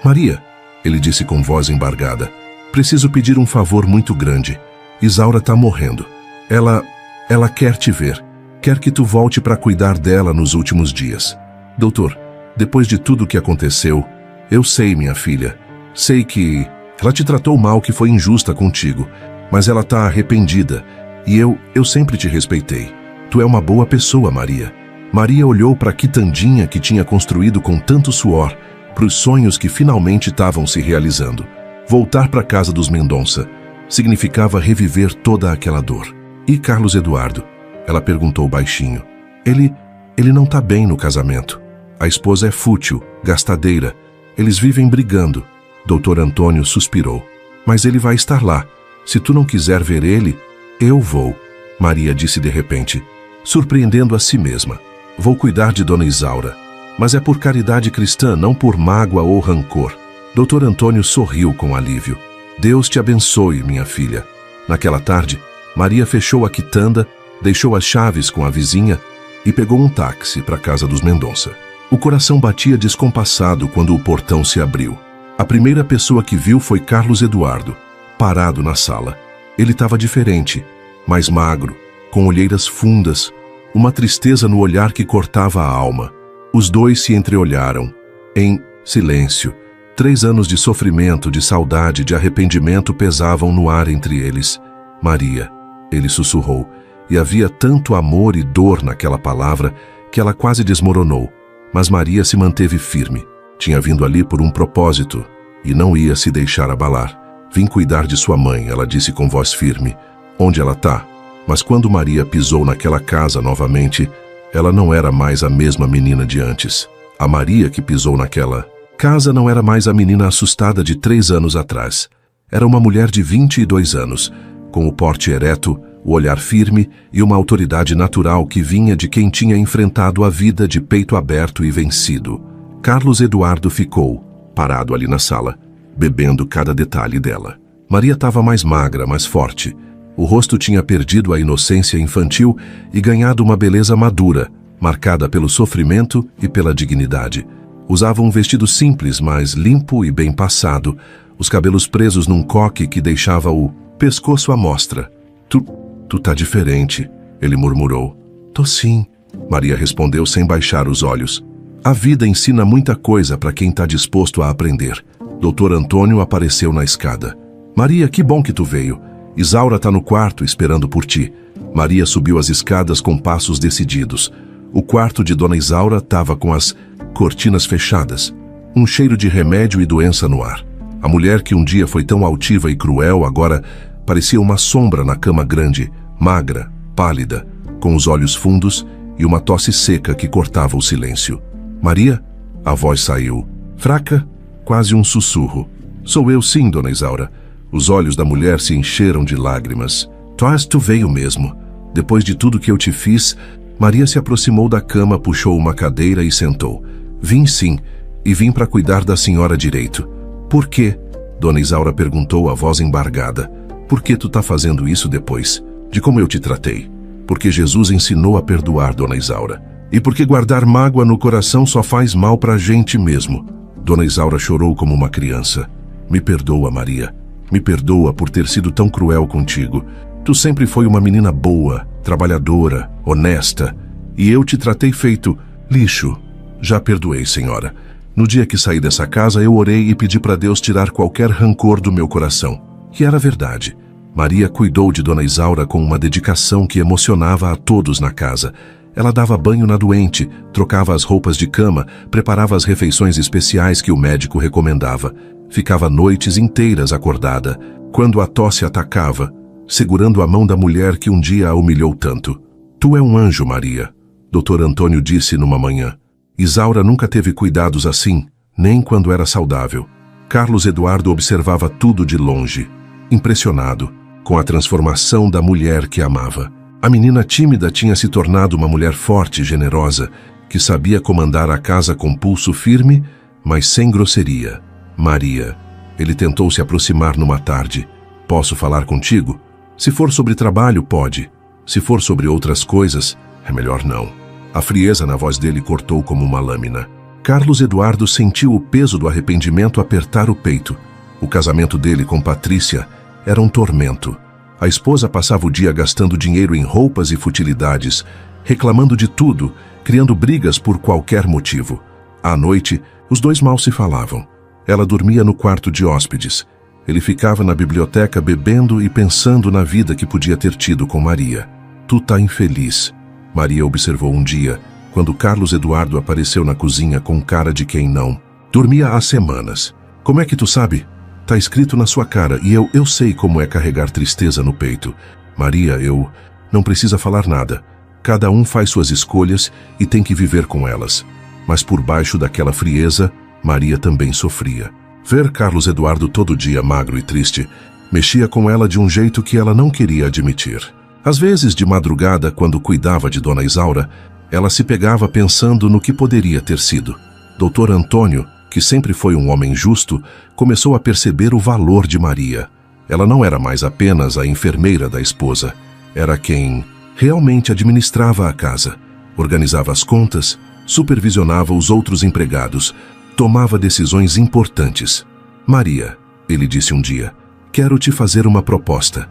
[SPEAKER 1] Maria, ele disse com voz embargada, preciso pedir um favor muito grande. Isaura está morrendo. Ela quer te ver. Quer que tu volte para cuidar dela nos últimos dias. Doutor, depois de tudo o que aconteceu, eu sei, minha filha, sei que ela te tratou mal, que foi injusta contigo, mas ela está arrependida e eu sempre te respeitei. Tu é uma boa pessoa, Maria. Maria olhou para a quitandinha que tinha construído com tanto suor, para os sonhos que finalmente estavam se realizando. Voltar para a casa dos Mendonça significava reviver toda aquela dor. E Carlos Eduardo? Ela perguntou baixinho. Ele não está bem no casamento. A esposa é fútil, gastadeira. Eles vivem brigando. Doutor Antônio suspirou. Mas ele vai estar lá. Se tu não quiser ver ele, eu vou. Maria disse de repente, surpreendendo a si mesma. Vou cuidar de Dona Isaura. Mas é por caridade cristã, não por mágoa ou rancor. Doutor Antônio sorriu com alívio. Deus te abençoe, minha filha. Naquela tarde, Maria fechou a quitanda, deixou as chaves com a vizinha e pegou um táxi para a casa dos Mendonça. O coração batia descompassado quando o portão se abriu. A primeira pessoa que viu foi Carlos Eduardo, parado na sala. Ele estava diferente, mais magro, com olheiras fundas, uma tristeza no olhar que cortava a alma. Os dois se entreolharam, em silêncio. 3 anos de sofrimento, de saudade, de arrependimento pesavam no ar entre eles. Maria, ele sussurrou, e havia tanto amor e dor naquela palavra que ela quase desmoronou. Mas Maria se manteve firme. Tinha vindo ali por um propósito e não ia se deixar abalar. Vim cuidar de sua mãe, ela disse com voz firme. Onde ela está? Mas quando Maria pisou naquela casa novamente, ela não era mais a mesma menina de antes. A Maria que pisou naquela casa não era mais a menina assustada de 3 anos atrás. Era uma mulher de 22 anos, com o porte ereto, o olhar firme e uma autoridade natural que vinha de quem tinha enfrentado a vida de peito aberto e vencido. Carlos Eduardo ficou, parado ali na sala, bebendo cada detalhe dela. Maria estava mais magra, mais forte. O rosto tinha perdido a inocência infantil e ganhado uma beleza madura, marcada pelo sofrimento e pela dignidade. Usava um vestido simples, mas limpo e bem passado, os cabelos presos num coque que deixava o pescoço à mostra. Tu tá diferente, ele murmurou. Tô sim, Maria respondeu sem baixar os olhos. A vida ensina muita coisa para quem está disposto a aprender. Dr. Antônio apareceu na escada. Maria, que bom que tu veio. Isaura está no quarto esperando por ti. Maria subiu as escadas com passos decididos. O quarto de Dona Isaura estava com as cortinas fechadas. Um cheiro de remédio e doença no ar. A mulher que um dia foi tão altiva e cruel agora parecia uma sombra na cama grande, magra, pálida, com os olhos fundos e uma tosse seca que cortava o silêncio. Maria? A voz saiu. Fraca, quase um sussurro. Sou eu sim, Dona Isaura. Os olhos da mulher se encheram de lágrimas. Tu veio mesmo. Depois de tudo que eu te fiz, Maria se aproximou da cama, puxou uma cadeira e sentou. Vim sim, e vim para cuidar da senhora direito. Por quê? Dona Isaura perguntou, a voz embargada. Por que tu tá fazendo isso depois de como eu te tratei? Porque Jesus ensinou a perdoar, Dona Isaura. E porque guardar mágoa no coração só faz mal pra gente mesmo. Dona Isaura chorou como uma criança. Me perdoa, Maria. Me perdoa por ter sido tão cruel contigo. Tu sempre foi uma menina boa, trabalhadora, honesta. E eu te tratei feito lixo. Já perdoei, senhora. No dia que saí dessa casa, eu orei e pedi para Deus tirar qualquer rancor do meu coração. E era verdade. Maria cuidou de Dona Isaura com uma dedicação que emocionava a todos na casa. Ela dava banho na doente, trocava as roupas de cama, preparava as refeições especiais que o médico recomendava. Ficava noites inteiras acordada, quando a tosse atacava, segurando a mão da mulher que um dia a humilhou tanto. Tu é um anjo, Maria, Dr. Antônio disse numa manhã. Isaura nunca teve cuidados assim, nem quando era saudável. Carlos Eduardo observava tudo de longe, impressionado com a transformação da mulher que amava. A menina tímida tinha se tornado uma mulher forte e generosa, que sabia comandar a casa com pulso firme, mas sem grosseria. Maria. Ele tentou se aproximar numa tarde. Posso falar contigo? Se for sobre trabalho, pode. Se for sobre outras coisas, é melhor não. A frieza na voz dele cortou como uma lâmina. Carlos Eduardo sentiu o peso do arrependimento apertar o peito. O casamento dele com Patrícia era um tormento. A esposa passava o dia gastando dinheiro em roupas e futilidades, reclamando de tudo, criando brigas por qualquer motivo. À noite, os dois mal se falavam. Ela dormia no quarto de hóspedes. Ele ficava na biblioteca bebendo e pensando na vida que podia ter tido com Maria. Tu tá infeliz, Maria observou um dia, quando Carlos Eduardo apareceu na cozinha com cara de quem não. Dormia há semanas. Como é que tu sabe? Tá escrito na sua cara e eu sei como é carregar tristeza no peito. Maria, não precisa falar nada. Cada um faz suas escolhas e tem que viver com elas. Mas por baixo daquela frieza, Maria também sofria. Ver Carlos Eduardo todo dia magro e triste mexia com ela de um jeito que ela não queria admitir. Às vezes, de madrugada, quando cuidava de Dona Isaura, ela se pegava pensando no que poderia ter sido. Dr. Antônio, que sempre foi um homem justo, começou a perceber o valor de Maria. Ela não era mais apenas a enfermeira da esposa. Era quem realmente administrava a casa, organizava as contas, supervisionava os outros empregados, tomava decisões importantes. Maria, ele disse um dia, quero te fazer uma proposta.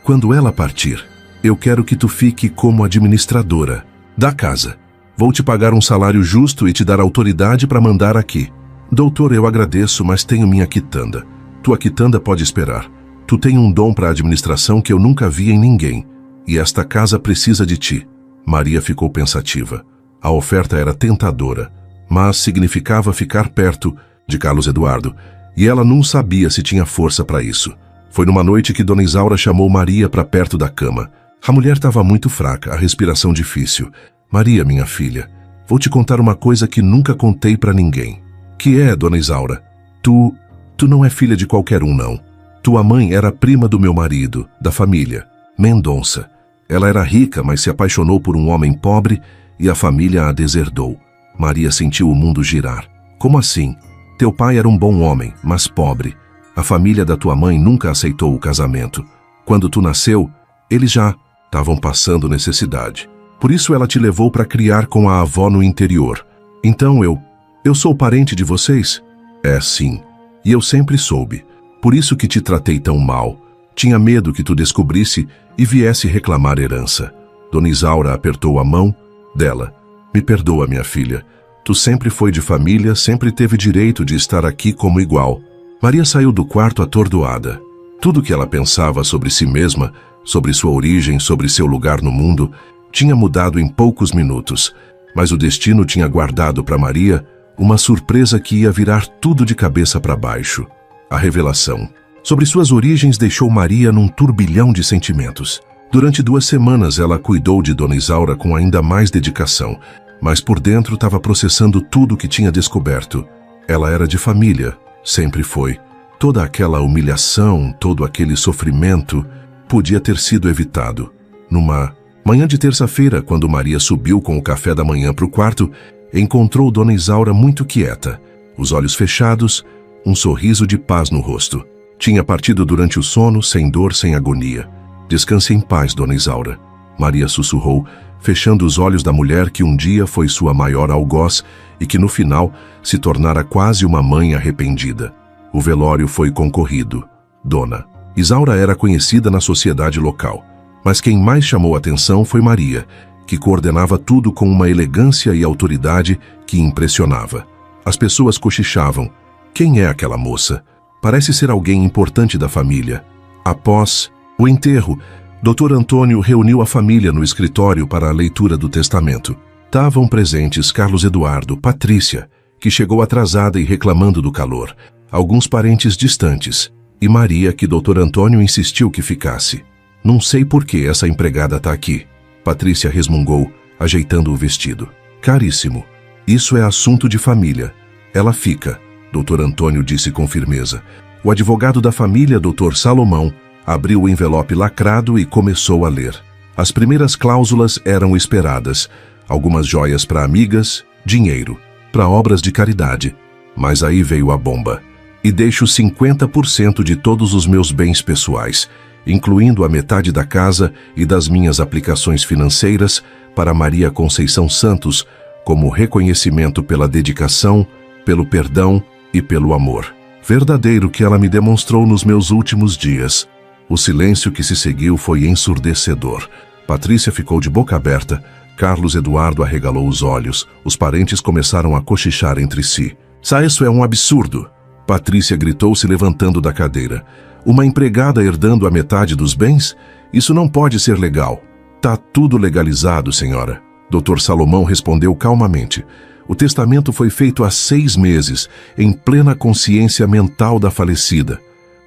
[SPEAKER 1] Quando ela partir, eu quero que tu fique como administradora da casa. Vou te pagar um salário justo e te dar autoridade para mandar aqui. Doutor, eu agradeço, mas tenho minha quitanda. Tua quitanda pode esperar. Tu tem um dom para a administração que eu nunca vi em ninguém. E esta casa precisa de ti. Maria ficou pensativa. A oferta era tentadora, mas significava ficar perto de Carlos Eduardo, e ela não sabia se tinha força para isso. Foi numa noite que Dona Isaura chamou Maria para perto da cama. A mulher estava muito fraca, a respiração difícil. Maria, minha filha, vou te contar uma coisa que nunca contei para ninguém. Que é, Dona Isaura? Tu não é filha de qualquer um, não. Tua mãe era prima do meu marido, da família, Mendonça. Ela era rica, mas se apaixonou por um homem pobre e a família a deserdou. Maria sentiu o mundo girar. Como assim? Teu pai era um bom homem, mas pobre. A família da tua mãe nunca aceitou o casamento. Quando tu nasceu, eles já estavam passando necessidade. Por isso ela te levou para criar com a avó no interior. Então eu sou parente de vocês? É, sim. E eu sempre soube. Por isso que te tratei tão mal. Tinha medo que tu descobrisse e viesse reclamar herança. Dona Isaura apertou a mão dela. Me perdoa, minha filha. Tu sempre foi de família, sempre teve direito de estar aqui como igual. Maria saiu do quarto atordoada. Tudo que ela pensava sobre si mesma, sobre sua origem, sobre seu lugar no mundo, tinha mudado em poucos minutos. Mas o destino tinha guardado para Maria uma surpresa que ia virar tudo de cabeça para baixo. A revelação sobre suas origens deixou Maria num turbilhão de sentimentos. Durante 2 semanas ela cuidou de Dona Isaura com ainda mais dedicação, mas por dentro estava processando tudo o que tinha descoberto. Ela era de família, sempre foi. Toda aquela humilhação, todo aquele sofrimento podia ter sido evitado. Numa manhã de terça-feira, quando Maria subiu com o café da manhã para o quarto, encontrou Dona Isaura muito quieta, os olhos fechados, um sorriso de paz no rosto. Tinha partido durante o sono, sem dor, sem agonia. Descanse em paz, Dona Isaura. Maria sussurrou, fechando os olhos da mulher que um dia foi sua maior algoz e que no final se tornara quase uma mãe arrependida. O velório foi concorrido. Dona Isaura era conhecida na sociedade local, mas quem mais chamou atenção foi Maria, que coordenava tudo com uma elegância e autoridade que impressionava. As pessoas cochichavam. Quem é aquela moça? Parece ser alguém importante da família. Após o enterro, Dr. Antônio reuniu a família no escritório para a leitura do testamento. Estavam presentes Carlos Eduardo, Patrícia, que chegou atrasada e reclamando do calor, alguns parentes distantes, e Maria, que Dr. Antônio insistiu que ficasse. Não sei por que essa empregada está aqui. Patrícia resmungou, ajeitando o vestido. Caríssimo, isso é assunto de família. Ela fica, Dr. Antônio disse com firmeza. O advogado da família, Dr. Salomão, abriu o envelope lacrado e começou a ler. As primeiras cláusulas eram esperadas. Algumas joias para amigas, dinheiro, para obras de caridade. Mas aí veio a bomba. E deixo 50% de todos os meus bens pessoais, incluindo a metade da casa e das minhas aplicações financeiras, para Maria Conceição Santos, como reconhecimento pela dedicação, pelo perdão e pelo amor verdadeiro que ela me demonstrou nos meus últimos dias. O silêncio que se seguiu foi ensurdecedor. Patrícia ficou de boca aberta, Carlos Eduardo arregalou os olhos, os parentes começaram a cochichar entre si. Isso é um absurdo! Patrícia gritou se levantando da cadeira. Uma empregada herdando a metade dos bens? Isso não pode ser legal. Tá tudo legalizado, senhora. Dr. Salomão respondeu calmamente. O testamento foi feito há 6 meses, em plena consciência mental da falecida.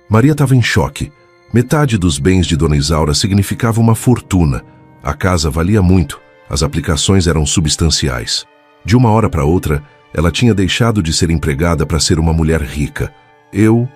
[SPEAKER 1] Maria estava em choque. Metade dos bens de Dona Isaura significava uma fortuna. A casa valia muito, as aplicações eram substanciais. De uma hora para outra, ela tinha deixado de ser empregada para ser uma mulher rica. Eu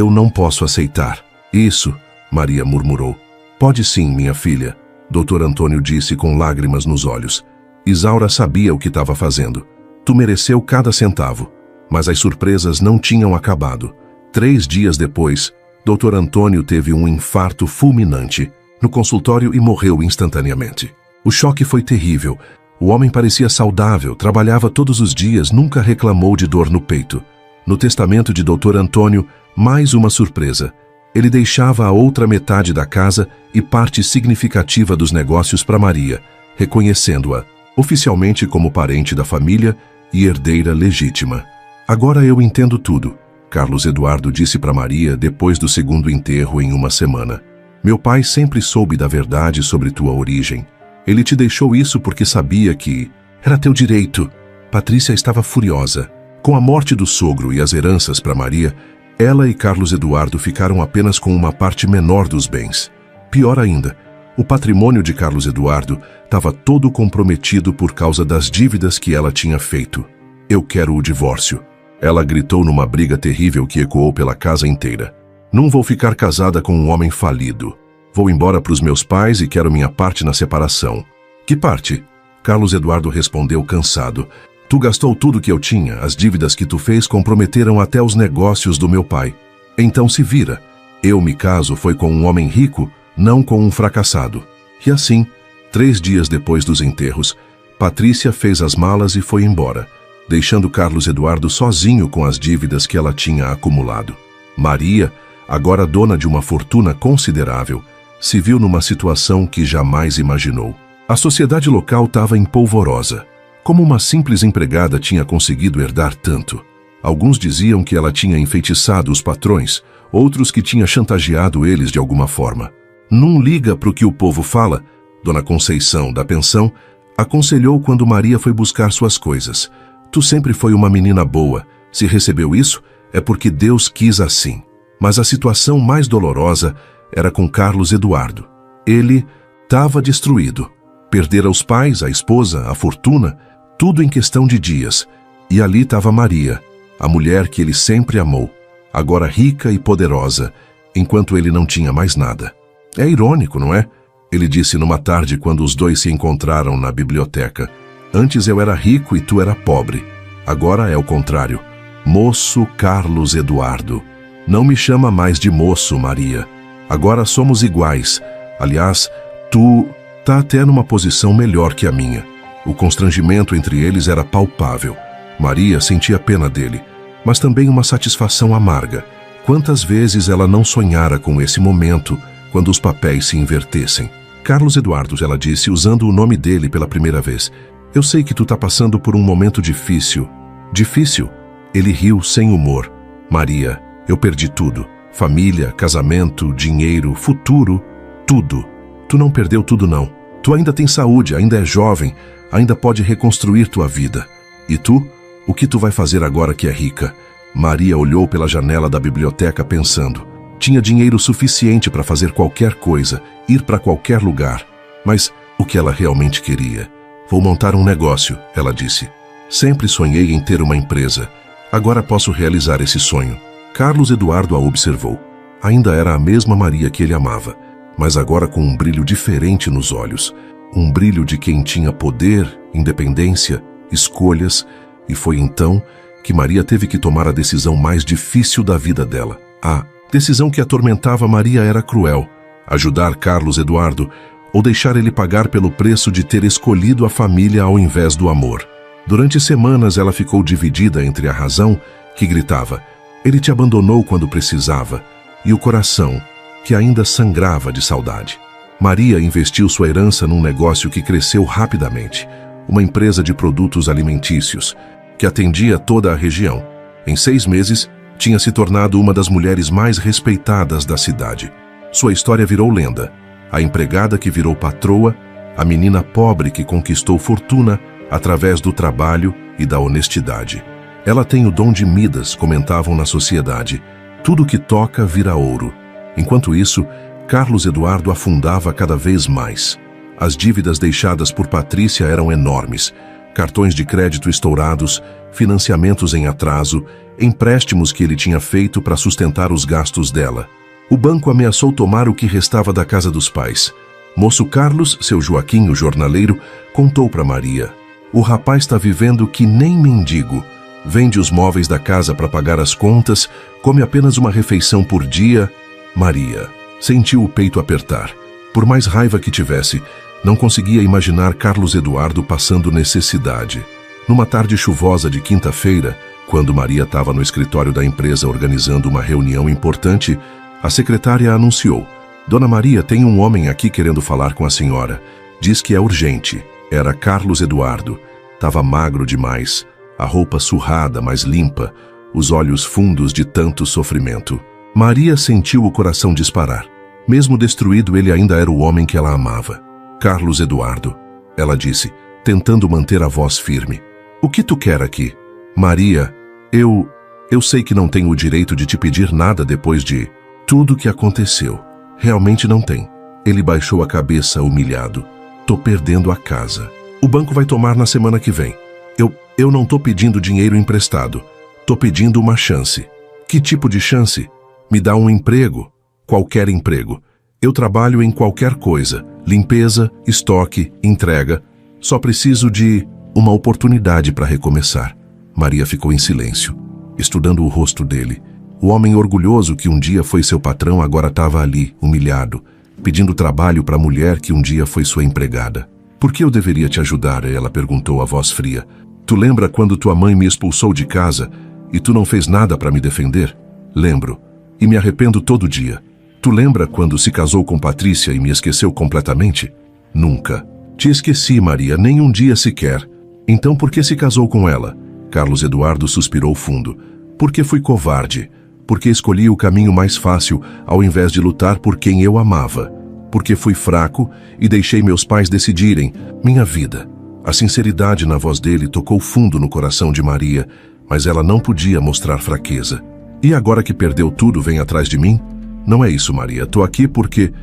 [SPEAKER 1] não posso aceitar. Isso, Maria murmurou. Pode sim, minha filha, Dr. Antônio disse com lágrimas nos olhos. Isaura sabia o que estava fazendo. Tu mereceu cada centavo. Mas as surpresas não tinham acabado. 3 dias depois, Dr. Antônio teve um infarto fulminante no consultório e morreu instantaneamente. O choque foi terrível. O homem parecia saudável, trabalhava todos os dias, nunca reclamou de dor no peito. No testamento de Dr. Antônio, mais uma surpresa. Ele deixava a outra metade da casa e parte significativa dos negócios para Maria, reconhecendo-a oficialmente como parente da família e herdeira legítima. Agora eu entendo tudo, Carlos Eduardo disse para Maria depois do segundo enterro em uma semana. Meu pai sempre soube da verdade sobre tua origem. Ele te deixou isso porque sabia que era teu direito. Patrícia estava furiosa. Com a morte do sogro e as heranças para Maria, ela e Carlos Eduardo ficaram apenas com uma parte menor dos bens. Pior ainda, o patrimônio de Carlos Eduardo estava todo comprometido por causa das dívidas que ela tinha feito. Eu quero o divórcio. Ela gritou numa briga terrível que ecoou pela casa inteira. Não vou ficar casada com um homem falido. Vou embora para os meus pais e quero minha parte na separação. Que parte? Carlos Eduardo respondeu cansado. Tu gastou tudo que eu tinha, as dívidas que tu fez comprometeram até os negócios do meu pai. Então se vira. Eu me caso foi com um homem rico, não com um fracassado. E assim, 3 dias depois dos enterros, Patrícia fez as malas e foi embora, deixando Carlos Eduardo sozinho com as dívidas que ela tinha acumulado. Maria, agora dona de uma fortuna considerável, se viu numa situação que jamais imaginou. A sociedade local estava em polvorosa. Como uma simples empregada tinha conseguido herdar tanto? Alguns diziam que ela tinha enfeitiçado os patrões, outros que tinha chantageado eles de alguma forma. Não liga pro que o povo fala, Dona Conceição, da pensão, aconselhou quando Maria foi buscar suas coisas. Tu sempre foi uma menina boa. Se recebeu isso, é porque Deus quis assim. Mas a situação mais dolorosa era com Carlos Eduardo. Ele estava destruído. Perdera os pais, a esposa, a fortuna, tudo em questão de dias. E ali estava Maria, a mulher que ele sempre amou, agora rica e poderosa, enquanto ele não tinha mais nada. É irônico, não é? Ele disse numa tarde quando os dois se encontraram na biblioteca. Antes eu era rico e tu era pobre. Agora é o contrário. Moço Carlos Eduardo. Não me chama mais de moço, Maria. Agora somos iguais. Aliás, tu tá até numa posição melhor que a minha. O constrangimento entre eles era palpável. Maria sentia pena dele, mas também uma satisfação amarga. Quantas vezes ela não sonhara com esse momento, quando os papéis se invertessem? Carlos Eduardo, ela disse, usando o nome dele pela primeira vez. Eu sei que tu tá passando por um momento difícil. Difícil? Ele riu sem humor. Maria, eu perdi tudo. Família, casamento, dinheiro, futuro, tudo. Tu não perdeu tudo, não. Tu ainda tem saúde, ainda é jovem, ainda pode reconstruir tua vida. E tu? O que tu vai fazer agora que é rica? Maria olhou pela janela da biblioteca pensando. Tinha dinheiro suficiente para fazer qualquer coisa, ir para qualquer lugar. Mas o que ela realmente queria? Vou montar um negócio, ela disse. Sempre sonhei em ter uma empresa. Agora posso realizar esse sonho. Carlos Eduardo a observou. Ainda era a mesma Maria que ele amava, mas agora com um brilho diferente nos olhos. Um brilho de quem tinha poder, independência, escolhas. E foi então que Maria teve que tomar a decisão mais difícil da vida dela. A decisão que atormentava Maria era cruel. Ajudar Carlos Eduardo ou deixar ele pagar pelo preço de ter escolhido a família ao invés do amor. Durante semanas ela ficou dividida entre a razão, que gritava, ele te abandonou quando precisava, e o coração, que ainda sangrava de saudade. Maria investiu sua herança num negócio que cresceu rapidamente, uma empresa de produtos alimentícios, que atendia toda a região. Em 6 meses, tinha se tornado uma das mulheres mais respeitadas da cidade. Sua história virou lenda. A empregada que virou patroa, a menina pobre que conquistou fortuna através do trabalho e da honestidade. Ela tem o dom de Midas, comentavam na sociedade. Tudo que toca vira ouro. Enquanto isso, Carlos Eduardo afundava cada vez mais. As dívidas deixadas por Patrícia eram enormes. Cartões de crédito estourados, financiamentos em atraso, empréstimos que ele tinha feito para sustentar os gastos dela. O banco ameaçou tomar o que restava da casa dos pais. Moço Carlos, seu Joaquim, o jornaleiro, contou para Maria. O rapaz está vivendo que nem mendigo. Vende os móveis da casa para pagar as contas, come apenas uma refeição por dia. Maria sentiu o peito apertar. Por mais raiva que tivesse, não conseguia imaginar Carlos Eduardo passando necessidade. Numa tarde chuvosa de quinta-feira, quando Maria estava no escritório da empresa organizando uma reunião importante, a secretária anunciou. Dona Maria, tem um homem aqui querendo falar com a senhora. Diz que é urgente. Era Carlos Eduardo. Estava magro demais, a roupa surrada, mas limpa, os olhos fundos de tanto sofrimento. Maria sentiu o coração disparar. Mesmo destruído, ele ainda era o homem que ela amava. Carlos Eduardo, ela disse, tentando manter a voz firme. O que tu quer aqui? Maria, eu sei que não tenho o direito de te pedir nada depois de tudo que aconteceu. Realmente não tem. Ele baixou a cabeça, humilhado. Tô perdendo a casa. O banco vai tomar na semana que vem. Eu não tô pedindo dinheiro emprestado. Tô pedindo uma chance. Que tipo de chance? Me dá um emprego. Qualquer emprego. Eu trabalho em qualquer coisa. Limpeza, estoque, entrega. Só preciso de uma oportunidade para recomeçar. Maria ficou em silêncio, estudando o rosto dele. O homem orgulhoso que um dia foi seu patrão agora estava ali, humilhado, pedindo trabalho para a mulher que um dia foi sua empregada. Por que eu deveria te ajudar? Ela perguntou a voz fria. Tu lembra quando tua mãe me expulsou de casa e tu não fez nada para me defender? Lembro, e me arrependo todo dia. Tu lembra quando se casou com Patrícia e me esqueceu completamente? Nunca. Te esqueci, Maria, nem um dia sequer. Então por que se casou com ela? Carlos Eduardo suspirou fundo. Porque fui covarde. Porque escolhi o caminho mais fácil, ao invés de lutar por quem eu amava. Porque fui fraco e deixei meus pais decidirem minha vida. A sinceridade na voz dele tocou fundo no coração de Maria, mas ela não podia mostrar fraqueza. E agora que perdeu tudo, vem atrás de mim? Não é isso, Maria. Tô aqui porque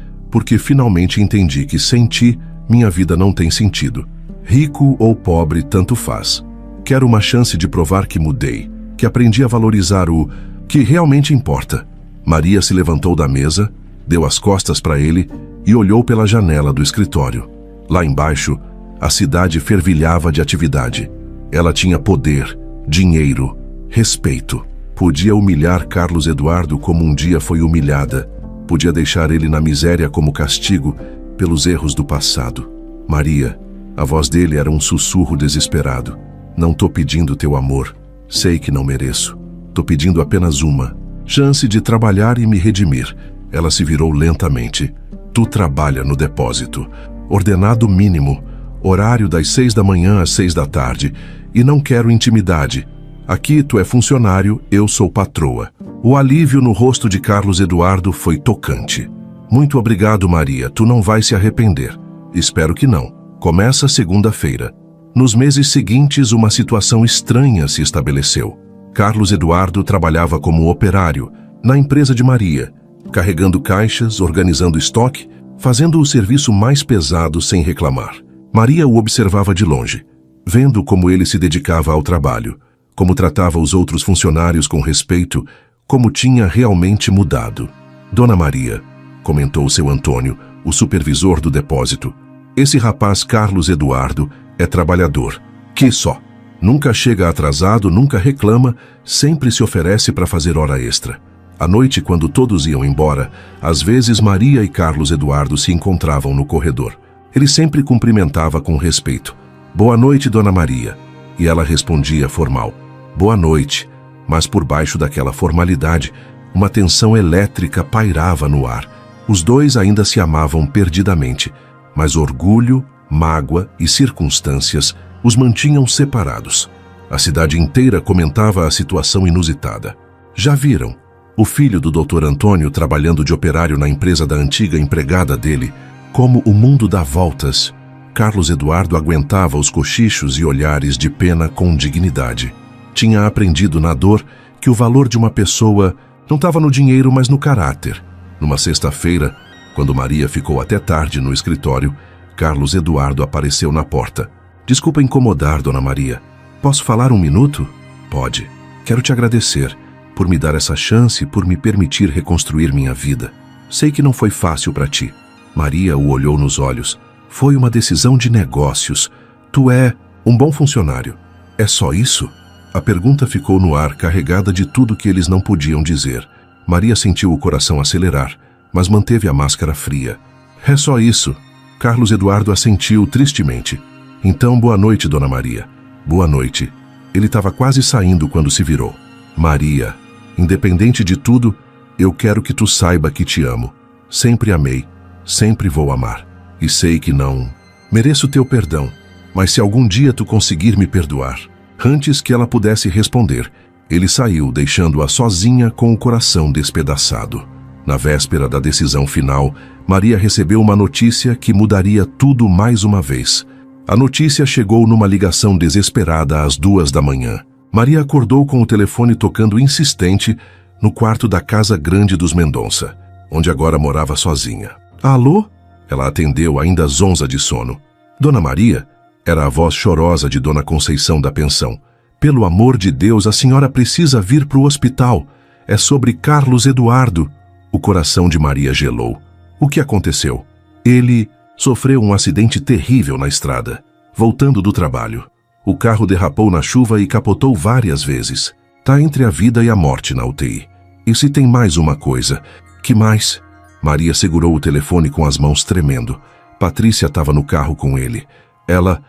[SPEAKER 1] finalmente entendi que sem ti, minha vida não tem sentido. Rico ou pobre, tanto faz. Quero uma chance de provar que mudei, que aprendi a valorizar o que realmente importa. Maria se levantou da mesa, deu as costas para ele e olhou pela janela do escritório. Lá embaixo, a cidade fervilhava de atividade. Ela tinha poder, dinheiro, respeito. Podia humilhar Carlos Eduardo como um dia foi humilhada. Podia deixar ele na miséria como castigo pelos erros do passado. Maria, a voz dele era um sussurro desesperado. Não tô pedindo teu amor. Sei que não mereço. Tô pedindo apenas uma chance de trabalhar e me redimir. Ela se virou lentamente. Tu trabalha no depósito. Ordenado mínimo. Horário das 6 da manhã às 6 da tarde. E não quero intimidade. Aqui tu é funcionário, eu sou patroa. O alívio no rosto de Carlos Eduardo foi tocante. Muito obrigado, Maria. Tu não vai se arrepender. Espero que não. Começa segunda-feira. Nos meses seguintes, uma situação estranha se estabeleceu. Carlos Eduardo trabalhava como operário na empresa de Maria, carregando caixas, organizando estoque, fazendo o serviço mais pesado sem reclamar. Maria o observava de longe, vendo como ele se dedicava ao trabalho, como tratava os outros funcionários com respeito, como tinha realmente mudado. Dona Maria, comentou seu Antônio, o supervisor do depósito, esse rapaz Carlos Eduardo é trabalhador. Que só. Nunca chega atrasado, nunca reclama, sempre se oferece para fazer hora extra. À noite, quando todos iam embora, às vezes Maria e Carlos Eduardo se encontravam no corredor. Ele sempre cumprimentava com respeito. Boa noite, Dona Maria. E ela respondia formal. Boa noite. Mas por baixo daquela formalidade, uma tensão elétrica pairava no ar. Os dois ainda se amavam perdidamente, mas orgulho, mágoa e circunstâncias os mantinham separados. A cidade inteira comentava a situação inusitada. Já viram? O filho do Dr. Antônio trabalhando de operário na empresa da antiga empregada dele. Como o mundo dá voltas. Carlos Eduardo aguentava os cochichos e olhares de pena com dignidade. Tinha aprendido na dor que o valor de uma pessoa não estava no dinheiro, mas no caráter. Numa sexta-feira, quando Maria ficou até tarde no escritório, Carlos Eduardo apareceu na porta. Desculpa incomodar, Dona Maria. Posso falar um minuto? Pode. Quero te agradecer por me dar essa chance e por me permitir reconstruir minha vida. Sei que não foi fácil para ti. Maria o olhou nos olhos. Foi uma decisão de negócios. Tu é um bom funcionário. É só isso? A pergunta ficou no ar, carregada de tudo que eles não podiam dizer. Maria sentiu o coração acelerar, mas manteve a máscara fria. É só isso. Carlos Eduardo assentiu tristemente. Então, boa noite, Dona Maria. Boa noite. Ele estava quase saindo quando se virou. Maria, independente de tudo, eu quero que tu saiba que te amo. Sempre amei, sempre vou amar. E sei que não mereço teu perdão, mas se algum dia tu conseguir me perdoar. Antes que ela pudesse responder, ele saiu, deixando-a sozinha com o coração despedaçado. Na véspera da decisão final, Maria recebeu uma notícia que mudaria tudo mais uma vez. A notícia chegou numa ligação desesperada às 2 da manhã. Maria acordou com o telefone tocando insistente no quarto da casa grande dos Mendonça, onde agora morava sozinha. Alô? Ela atendeu ainda zonza de sono. Dona Maria? Era a voz chorosa de Dona Conceição da pensão. Pelo amor de Deus, a senhora precisa vir para o hospital. É sobre Carlos Eduardo. O coração de Maria gelou. O que aconteceu? Ele sofreu um acidente terrível na estrada, voltando do trabalho. O carro derrapou na chuva e capotou várias vezes. Tá entre a vida e a morte na UTI. E se tem mais uma coisa? Que mais? Maria segurou o telefone com as mãos tremendo. Patrícia estava no carro com ele. Ela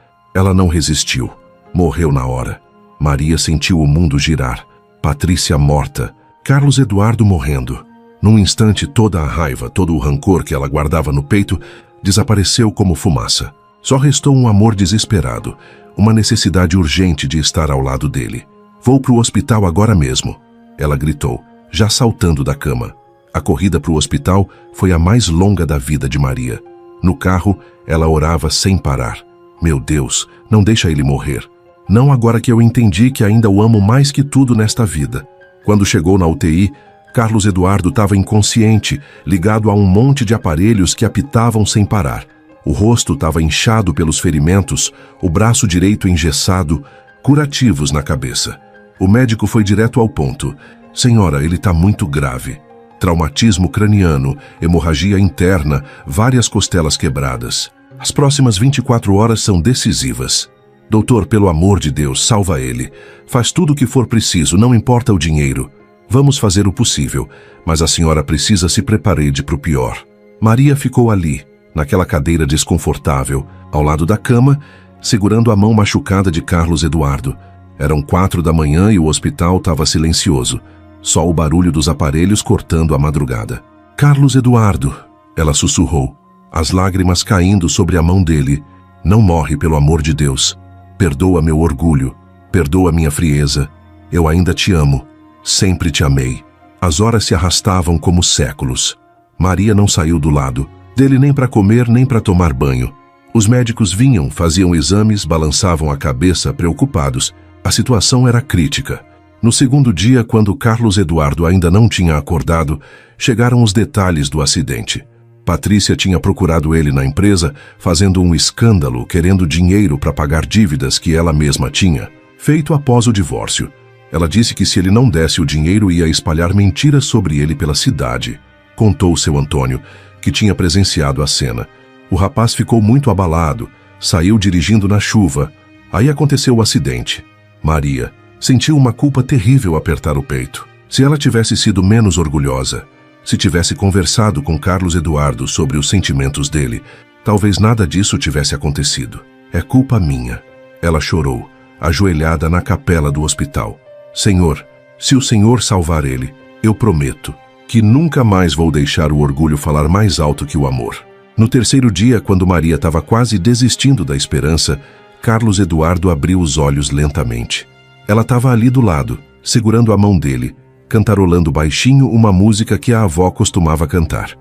[SPEAKER 1] não resistiu. Morreu na hora. Maria sentiu o mundo girar. Patrícia morta. Carlos Eduardo morrendo. Num instante, toda a raiva, todo o rancor que ela guardava no peito desapareceu como fumaça. Só restou um amor desesperado, uma necessidade urgente de estar ao lado dele. Vou para o hospital agora mesmo, ela gritou, já saltando da cama. A corrida para o hospital foi a mais longa da vida de Maria. No carro, ela orava sem parar. Meu Deus, não deixa ele morrer. Não agora que eu entendi que ainda o amo mais que tudo nesta vida. Quando chegou na UTI, Carlos Eduardo estava inconsciente, ligado a um monte de aparelhos que apitavam sem parar. O rosto estava inchado pelos ferimentos, o braço direito engessado, curativos na cabeça. O médico foi direto ao ponto. Senhora, ele está muito grave. Traumatismo craniano, hemorragia interna, várias costelas quebradas. As próximas 24 horas são decisivas. Doutor, pelo amor de Deus, salva ele. Faz tudo o que for preciso, não importa o dinheiro. Vamos fazer o possível, mas a senhora precisa se preparar para o pior. Maria ficou ali, naquela cadeira desconfortável, ao lado da cama, segurando a mão machucada de Carlos Eduardo. Eram 4 da manhã e o hospital estava silencioso. Só o barulho dos aparelhos cortando a madrugada. Carlos Eduardo, ela sussurrou, as lágrimas caindo sobre a mão dele. Não morre, pelo amor de Deus. Perdoa meu orgulho, perdoa minha frieza. Eu ainda te amo, sempre te amei. As horas se arrastavam como séculos. Maria não saiu do lado dele nem para comer nem para tomar banho. Os médicos vinham, faziam exames, balançavam a cabeça preocupados. A situação era crítica. No segundo dia, quando Carlos Eduardo ainda não tinha acordado, chegaram os detalhes do acidente. Patrícia tinha procurado ele na empresa, fazendo um escândalo, querendo dinheiro para pagar dívidas que ela mesma tinha, feito após o divórcio. Ela disse que se ele não desse o dinheiro, ia espalhar mentiras sobre ele pela cidade. Contou seu Antônio, que tinha presenciado a cena. O rapaz ficou muito abalado, saiu dirigindo na chuva. Aí aconteceu o acidente. Maria sentiu uma culpa terrível apertar o peito. Se ela tivesse sido menos orgulhosa, se tivesse conversado com Carlos Eduardo sobre os sentimentos dele, talvez nada disso tivesse acontecido. É culpa minha. Ela chorou, ajoelhada na capela do hospital. Senhor, se o Senhor salvar ele, eu prometo que nunca mais vou deixar o orgulho falar mais alto que o amor. No terceiro dia, quando Maria estava quase desistindo da esperança, Carlos Eduardo abriu os olhos lentamente. Ela estava ali do lado, segurando a mão dele, cantarolando baixinho uma música que a avó costumava cantar.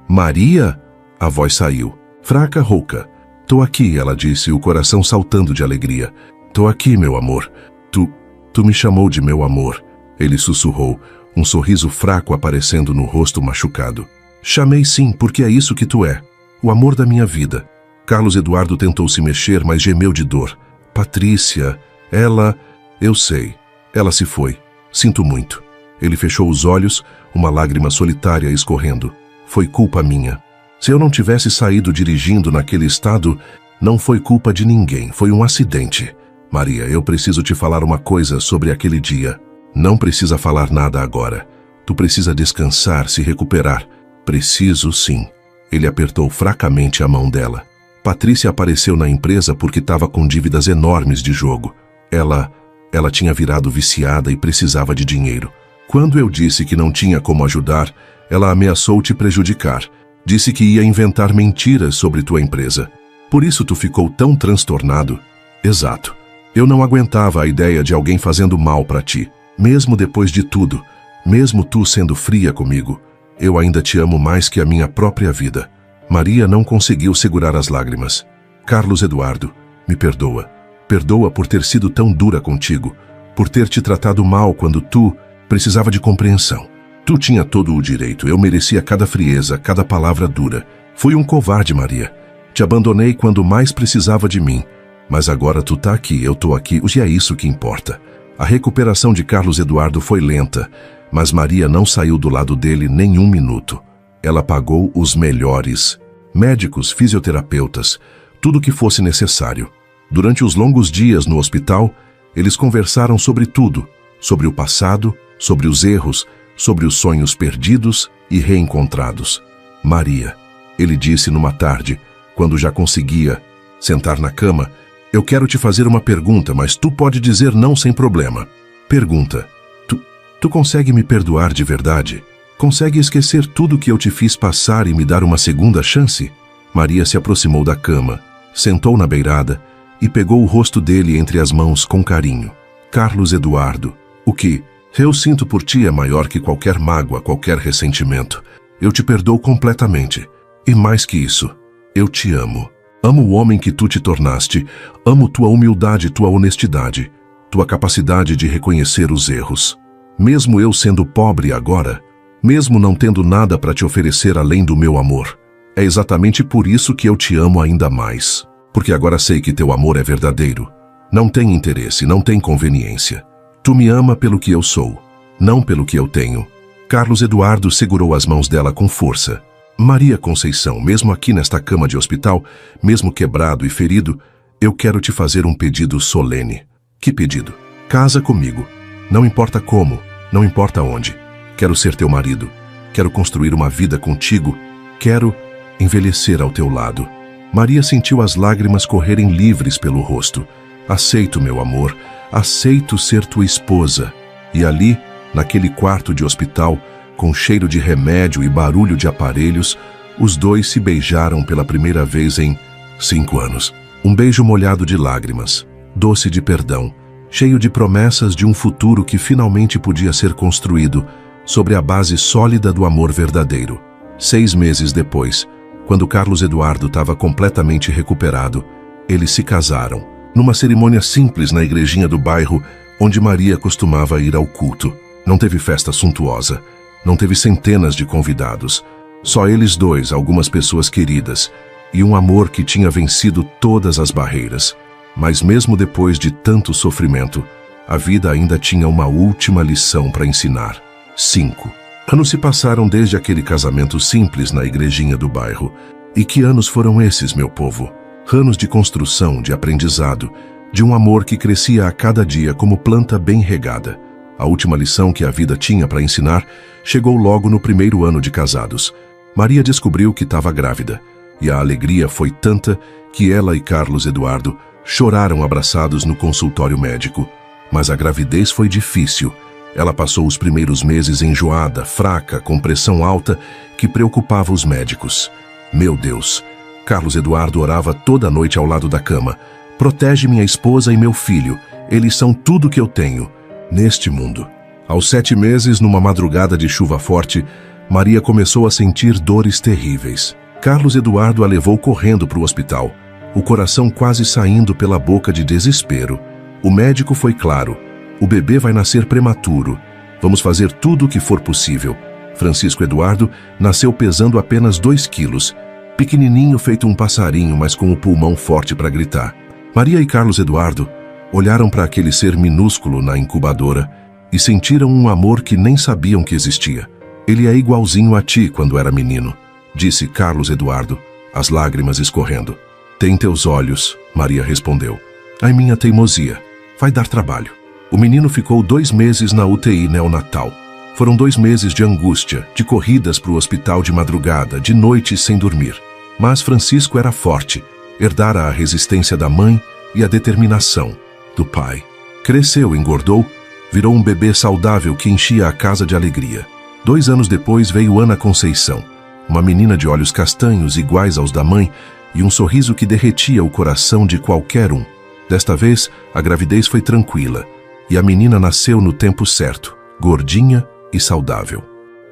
[SPEAKER 1] Maria? A voz saiu, fraca, rouca. Tô aqui, ela disse, o coração saltando de alegria. Tô aqui, meu amor. Tu me chamou de meu amor. Ele sussurrou, um sorriso fraco aparecendo no rosto machucado. Chamei sim, porque é isso que tu é. O amor da minha vida. Carlos Eduardo tentou se mexer, mas gemeu de dor. Patrícia, ela... Eu sei. Ela se foi. Sinto muito. Ele fechou os olhos, uma lágrima solitária escorrendo. Foi culpa minha. Se eu não tivesse saído dirigindo naquele estado, não foi culpa de ninguém. Foi um acidente. Maria, eu preciso te falar uma coisa sobre aquele dia. Não precisa falar nada agora. Tu precisa descansar, se recuperar. Preciso, sim. Ele apertou fracamente a mão dela. Patrícia apareceu na empresa porque estava com dívidas enormes de jogo. Ela tinha virado viciada e precisava de dinheiro. Quando eu disse que não tinha como ajudar, ela ameaçou te prejudicar. Disse que ia inventar mentiras sobre tua empresa. Por isso tu ficou tão transtornado. Exato. Eu não aguentava a ideia de alguém fazendo mal para ti. Mesmo depois de tudo, mesmo tu sendo fria comigo, eu ainda te amo mais que a minha própria vida. Maria não conseguiu segurar as lágrimas. Carlos Eduardo, me perdoa. Perdoa por ter sido tão dura contigo, por ter te tratado mal quando tu precisava de compreensão. Tu tinha todo o direito, eu merecia cada frieza, cada palavra dura. Fui um covarde, Maria. Te abandonei quando mais precisava de mim. Mas agora tu tá aqui, eu tô aqui, e é isso que importa. A recuperação de Carlos Eduardo foi lenta, mas Maria não saiu do lado dele nem um minuto. Ela pagou os melhores. Médicos, fisioterapeutas, tudo o que fosse necessário. Durante os longos dias no hospital, eles conversaram sobre tudo, sobre o passado, sobre os erros, sobre os sonhos perdidos e reencontrados. Maria, ele disse numa tarde, quando já conseguia sentar na cama, eu quero te fazer uma pergunta, mas tu pode dizer não sem problema. Pergunta, tu consegue me perdoar de verdade? Consegue esquecer tudo que eu te fiz passar e me dar uma segunda chance? Maria se aproximou da cama, sentou na beirada e pegou o rosto dele entre as mãos com carinho. Carlos Eduardo, o que eu sinto por ti é maior que qualquer mágoa, qualquer ressentimento. Eu te perdoo completamente. E mais que isso, eu te amo. Amo o homem que tu te tornaste. Amo tua humildade, tua honestidade, tua capacidade de reconhecer os erros. Mesmo eu sendo pobre agora, mesmo não tendo nada para te oferecer além do meu amor, é exatamente por isso que eu te amo ainda mais. Porque agora sei que teu amor é verdadeiro. Não tem interesse, não tem conveniência. Tu me ama pelo que eu sou, não pelo que eu tenho. Carlos Eduardo segurou as mãos dela com força. Maria Conceição, mesmo aqui nesta cama de hospital, mesmo quebrado e ferido, eu quero te fazer um pedido solene. Que pedido? Casa comigo. Não importa como, não importa onde. Quero ser teu marido. Quero construir uma vida contigo. Quero envelhecer ao teu lado. Maria sentiu as lágrimas correrem livres pelo rosto. Aceito, meu amor. Aceito ser tua esposa. E ali, naquele quarto de hospital, com cheiro de remédio e barulho de aparelhos, os dois se beijaram pela primeira vez em 5 anos. Um beijo molhado de lágrimas, doce de perdão, cheio de promessas de um futuro que finalmente podia ser construído sobre a base sólida do amor verdadeiro. 6 meses depois, quando Carlos Eduardo estava completamente recuperado, eles se casaram, numa cerimônia simples na igrejinha do bairro, onde Maria costumava ir ao culto. Não teve festa suntuosa, não teve centenas de convidados. Só eles dois, algumas pessoas queridas, e um amor que tinha vencido todas as barreiras. Mas mesmo depois de tanto sofrimento, a vida ainda tinha uma última lição para ensinar. 5 anos se passaram desde aquele casamento simples na igrejinha do bairro. E que anos foram esses, meu povo? Anos de construção, de aprendizado, de um amor que crescia a cada dia como planta bem regada. A última lição que a vida tinha para ensinar chegou logo no primeiro ano de casados. Maria descobriu que estava grávida, e a alegria foi tanta que ela e Carlos Eduardo choraram abraçados no consultório médico. Mas a gravidez foi difícil. Ela passou os primeiros meses enjoada, fraca, com pressão alta, que preocupava os médicos. Meu Deus! Carlos Eduardo orava toda noite ao lado da cama. Protege minha esposa e meu filho. Eles são tudo que eu tenho neste mundo. Aos 7 meses, numa madrugada de chuva forte, Maria começou a sentir dores terríveis. Carlos Eduardo a levou correndo para o hospital, o coração quase saindo pela boca de desespero. O médico foi claro: o bebê vai nascer prematuro. Vamos fazer tudo o que for possível. Francisco Eduardo nasceu pesando apenas 2 quilos, pequenininho feito um passarinho, mas com o pulmão forte para gritar. Maria e Carlos Eduardo olharam para aquele ser minúsculo na incubadora e sentiram um amor que nem sabiam que existia. Ele é igualzinho a ti quando era menino, disse Carlos Eduardo, as lágrimas escorrendo. Tem teus olhos, Maria respondeu. A minha teimosia. Vai dar trabalho. O menino ficou 2 meses na UTI neonatal. Foram 2 meses de angústia, de corridas para o hospital de madrugada, de noites sem dormir. Mas Francisco era forte, herdara a resistência da mãe e a determinação do pai. Cresceu, engordou, virou um bebê saudável que enchia a casa de alegria. 2 anos depois veio Ana Conceição, uma menina de olhos castanhos iguais aos da mãe e um sorriso que derretia o coração de qualquer um. Desta vez, a gravidez foi tranquila e a menina nasceu no tempo certo, gordinha e saudável.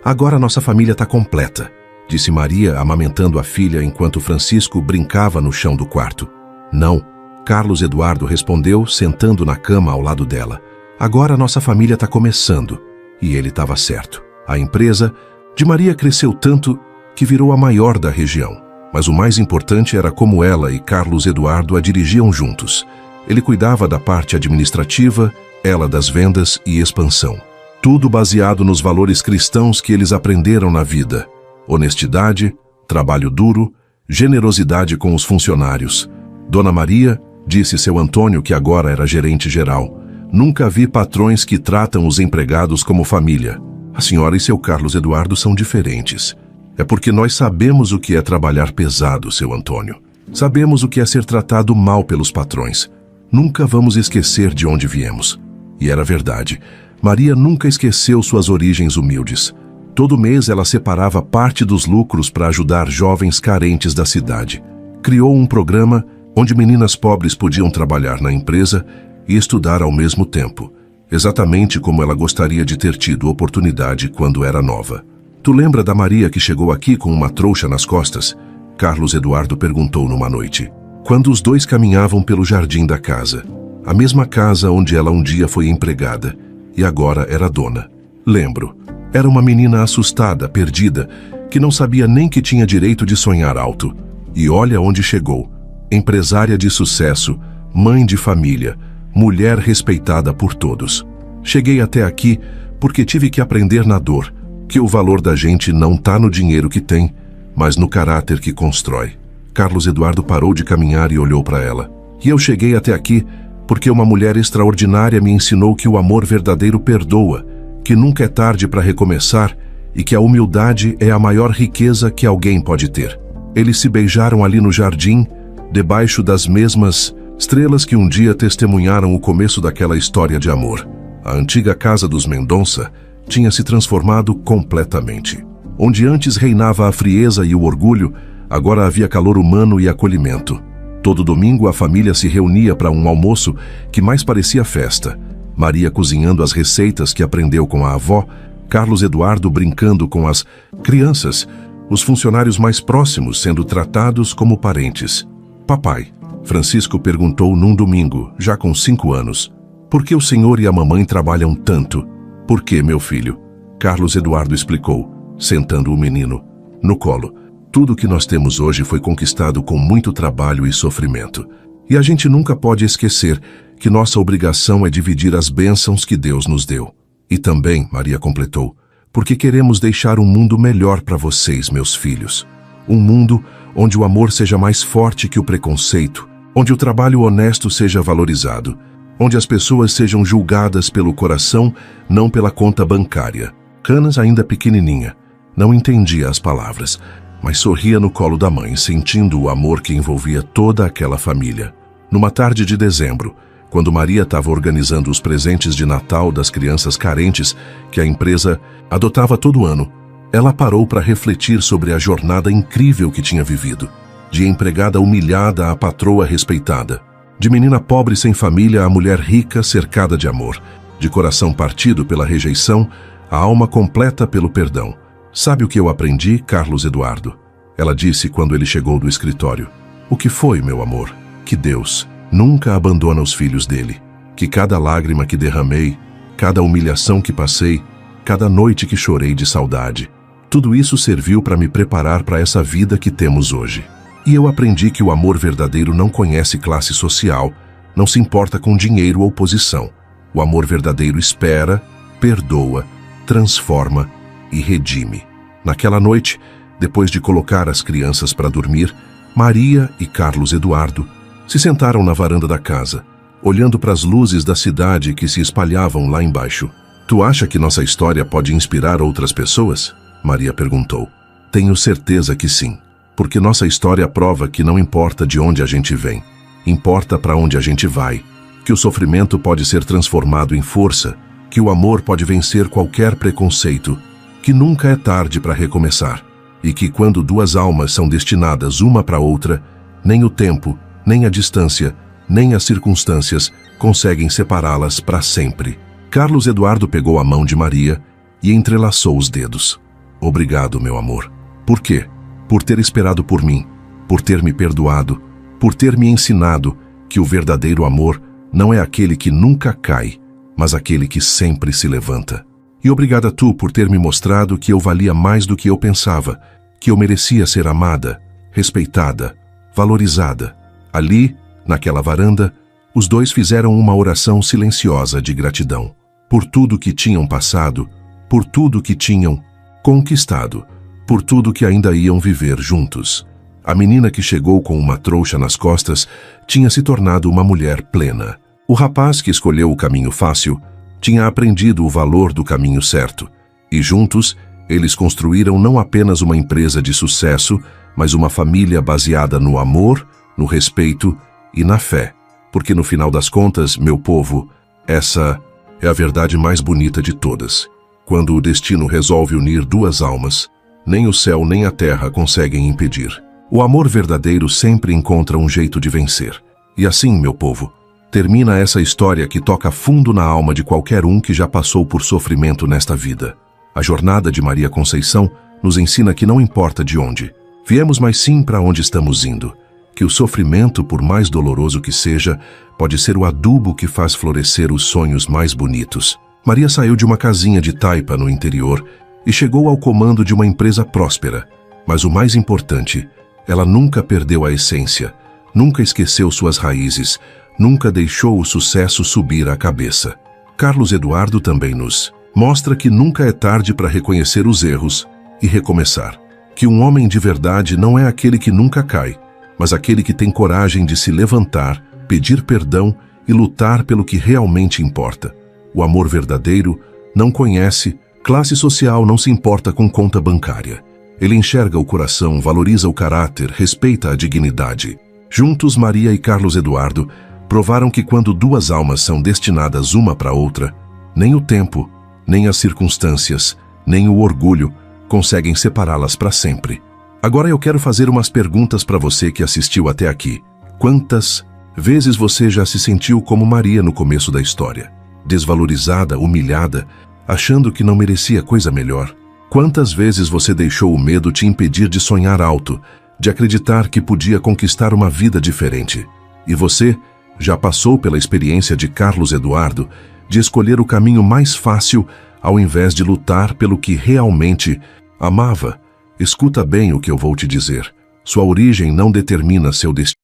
[SPEAKER 1] Agora nossa família está completa, disse Maria, amamentando a filha enquanto Francisco brincava no chão do quarto. Não, Carlos Eduardo respondeu, sentando na cama ao lado dela. Agora nossa família está começando. E ele estava certo. A empresa de Maria cresceu tanto que virou a maior da região. Mas o mais importante era como ela e Carlos Eduardo a dirigiam juntos. Ele cuidava da parte administrativa, ela das vendas e expansão. Tudo baseado nos valores cristãos que eles aprenderam na vida. Honestidade, trabalho duro, generosidade com os funcionários. Dona Maria, disse seu Antônio, que agora era gerente geral, nunca vi patrões que tratam os empregados como família. A senhora e seu Carlos Eduardo são diferentes. É porque nós sabemos o que é trabalhar pesado, seu Antônio. Sabemos o que é ser tratado mal pelos patrões. Nunca vamos esquecer de onde viemos. E era verdade. Maria nunca esqueceu suas origens humildes. Todo mês ela separava parte dos lucros para ajudar jovens carentes da cidade. Criou um programa onde meninas pobres podiam trabalhar na empresa e estudar ao mesmo tempo, exatamente como ela gostaria de ter tido oportunidade quando era nova. Tu lembra da Maria que chegou aqui com uma trouxa nas costas? Carlos Eduardo perguntou numa noite, quando os dois caminhavam pelo jardim da casa, a mesma casa onde ela um dia foi empregada e agora era dona. Lembro. Era uma menina assustada, perdida, que não sabia nem que tinha direito de sonhar alto. E olha onde chegou. Empresária de sucesso, mãe de família, mulher respeitada por todos. Cheguei até aqui porque tive que aprender na dor que o valor da gente não está no dinheiro que tem, mas no caráter que constrói. Carlos Eduardo parou de caminhar e olhou para ela. E eu cheguei até aqui porque uma mulher extraordinária me ensinou que o amor verdadeiro perdoa, que nunca é tarde para recomeçar e que a humildade é a maior riqueza que alguém pode ter. Eles se beijaram ali no jardim, debaixo das mesmas estrelas que um dia testemunharam o começo daquela história de amor. A antiga casa dos Mendonça tinha se transformado completamente. Onde antes reinava a frieza e o orgulho, agora havia calor humano e acolhimento. Todo domingo a família se reunia para um almoço que mais parecia festa. Maria cozinhando as receitas que aprendeu com a avó, Carlos Eduardo brincando com as crianças, os funcionários mais próximos sendo tratados como parentes. Papai, Francisco perguntou num domingo, já com 5 anos, por que o senhor e a mamãe trabalham tanto? Por que, meu filho? Carlos Eduardo explicou, sentando o menino no colo. Tudo que nós temos hoje foi conquistado com muito trabalho e sofrimento. E a gente nunca pode esquecer que nossa obrigação é dividir as bênçãos que Deus nos deu. E também, Maria completou, porque queremos deixar um mundo melhor para vocês, meus filhos. Um mundo onde o amor seja mais forte que o preconceito, onde o trabalho honesto seja valorizado, onde as pessoas sejam julgadas pelo coração, não pela conta bancária. Canas, ainda pequenininha, não entendia as palavras, mas sorria no colo da mãe, sentindo o amor que envolvia toda aquela família. Numa tarde de dezembro, quando Maria estava organizando os presentes de Natal das crianças carentes que a empresa adotava todo ano, ela parou para refletir sobre a jornada incrível que tinha vivido. De empregada humilhada à patroa respeitada. De menina pobre sem família à mulher rica cercada de amor. De coração partido pela rejeição à alma completa pelo perdão. Sabe o que eu aprendi, Carlos Eduardo? Ela disse quando ele chegou do escritório. O que foi, meu amor? Que Deus nunca abandona os filhos dele. Que cada lágrima que derramei, cada humilhação que passei, cada noite que chorei de saudade, tudo isso serviu para me preparar para essa vida que temos hoje. E eu aprendi que o amor verdadeiro não conhece classe social, não se importa com dinheiro ou posição. O amor verdadeiro espera, perdoa, transforma e redime. Naquela noite, depois de colocar as crianças para dormir, Maria e Carlos Eduardo se sentaram na varanda da casa, olhando para as luzes da cidade que se espalhavam lá embaixo. Tu acha que nossa história pode inspirar outras pessoas? Maria perguntou. Tenho certeza que sim, porque nossa história prova que não importa de onde a gente vem, importa para onde a gente vai, que o sofrimento pode ser transformado em força, que o amor pode vencer qualquer preconceito, que nunca é tarde para recomeçar, e que quando duas almas são destinadas uma para outra, nem o tempo, nem a distância, nem as circunstâncias conseguem separá-las para sempre. Carlos Eduardo pegou a mão de Maria e entrelaçou os dedos. Obrigado, meu amor. Por quê? Por ter esperado por mim, por ter me perdoado, por ter me ensinado que o verdadeiro amor não é aquele que nunca cai, mas aquele que sempre se levanta. E obrigado a tu por ter me mostrado que eu valia mais do que eu pensava, que eu merecia ser amada, respeitada, valorizada. Ali, naquela varanda, os dois fizeram uma oração silenciosa de gratidão. Por tudo que tinham passado, por tudo que tinham conquistado, por tudo que ainda iam viver juntos. A menina que chegou com uma trouxa nas costas tinha se tornado uma mulher plena. O rapaz que escolheu o caminho fácil tinha aprendido o valor do caminho certo. E juntos, eles construíram não apenas uma empresa de sucesso, mas uma família baseada no amor, no respeito e na fé. Porque no final das contas, meu povo, essa é a verdade mais bonita de todas. Quando o destino resolve unir duas almas, nem o céu nem a terra conseguem impedir. O amor verdadeiro sempre encontra um jeito de vencer. E assim, meu povo, termina essa história que toca fundo na alma de qualquer um que já passou por sofrimento nesta vida. A jornada de Maria Conceição nos ensina que não importa de onde viemos, mas sim para onde estamos indo. Que o sofrimento, por mais doloroso que seja, pode ser o adubo que faz florescer os sonhos mais bonitos. Maria saiu de uma casinha de taipa no interior e chegou ao comando de uma empresa próspera. Mas o mais importante, ela nunca perdeu a essência, nunca esqueceu suas raízes, nunca deixou o sucesso subir à cabeça. Carlos Eduardo também nos mostra que nunca é tarde para reconhecer os erros e recomeçar. Que um homem de verdade não é aquele que nunca cai, mas aquele que tem coragem de se levantar, pedir perdão e lutar pelo que realmente importa. O amor verdadeiro não conhece classe social, não se importa com conta bancária. Ele enxerga o coração, valoriza o caráter, respeita a dignidade. Juntos, Maria e Carlos Eduardo provaram que quando duas almas são destinadas uma para outra, nem o tempo, nem as circunstâncias, nem o orgulho conseguem separá-las para sempre. Agora eu quero fazer umas perguntas para você que assistiu até aqui. Quantas vezes você já se sentiu como Maria no começo da história? Desvalorizada, humilhada, achando que não merecia coisa melhor? Quantas vezes você deixou o medo te impedir de sonhar alto, de acreditar que podia conquistar uma vida diferente? E você já passou pela experiência de Carlos Eduardo, de escolher o caminho mais fácil ao invés de lutar pelo que realmente amava? Escuta bem o que eu vou te dizer. Sua origem não determina seu destino.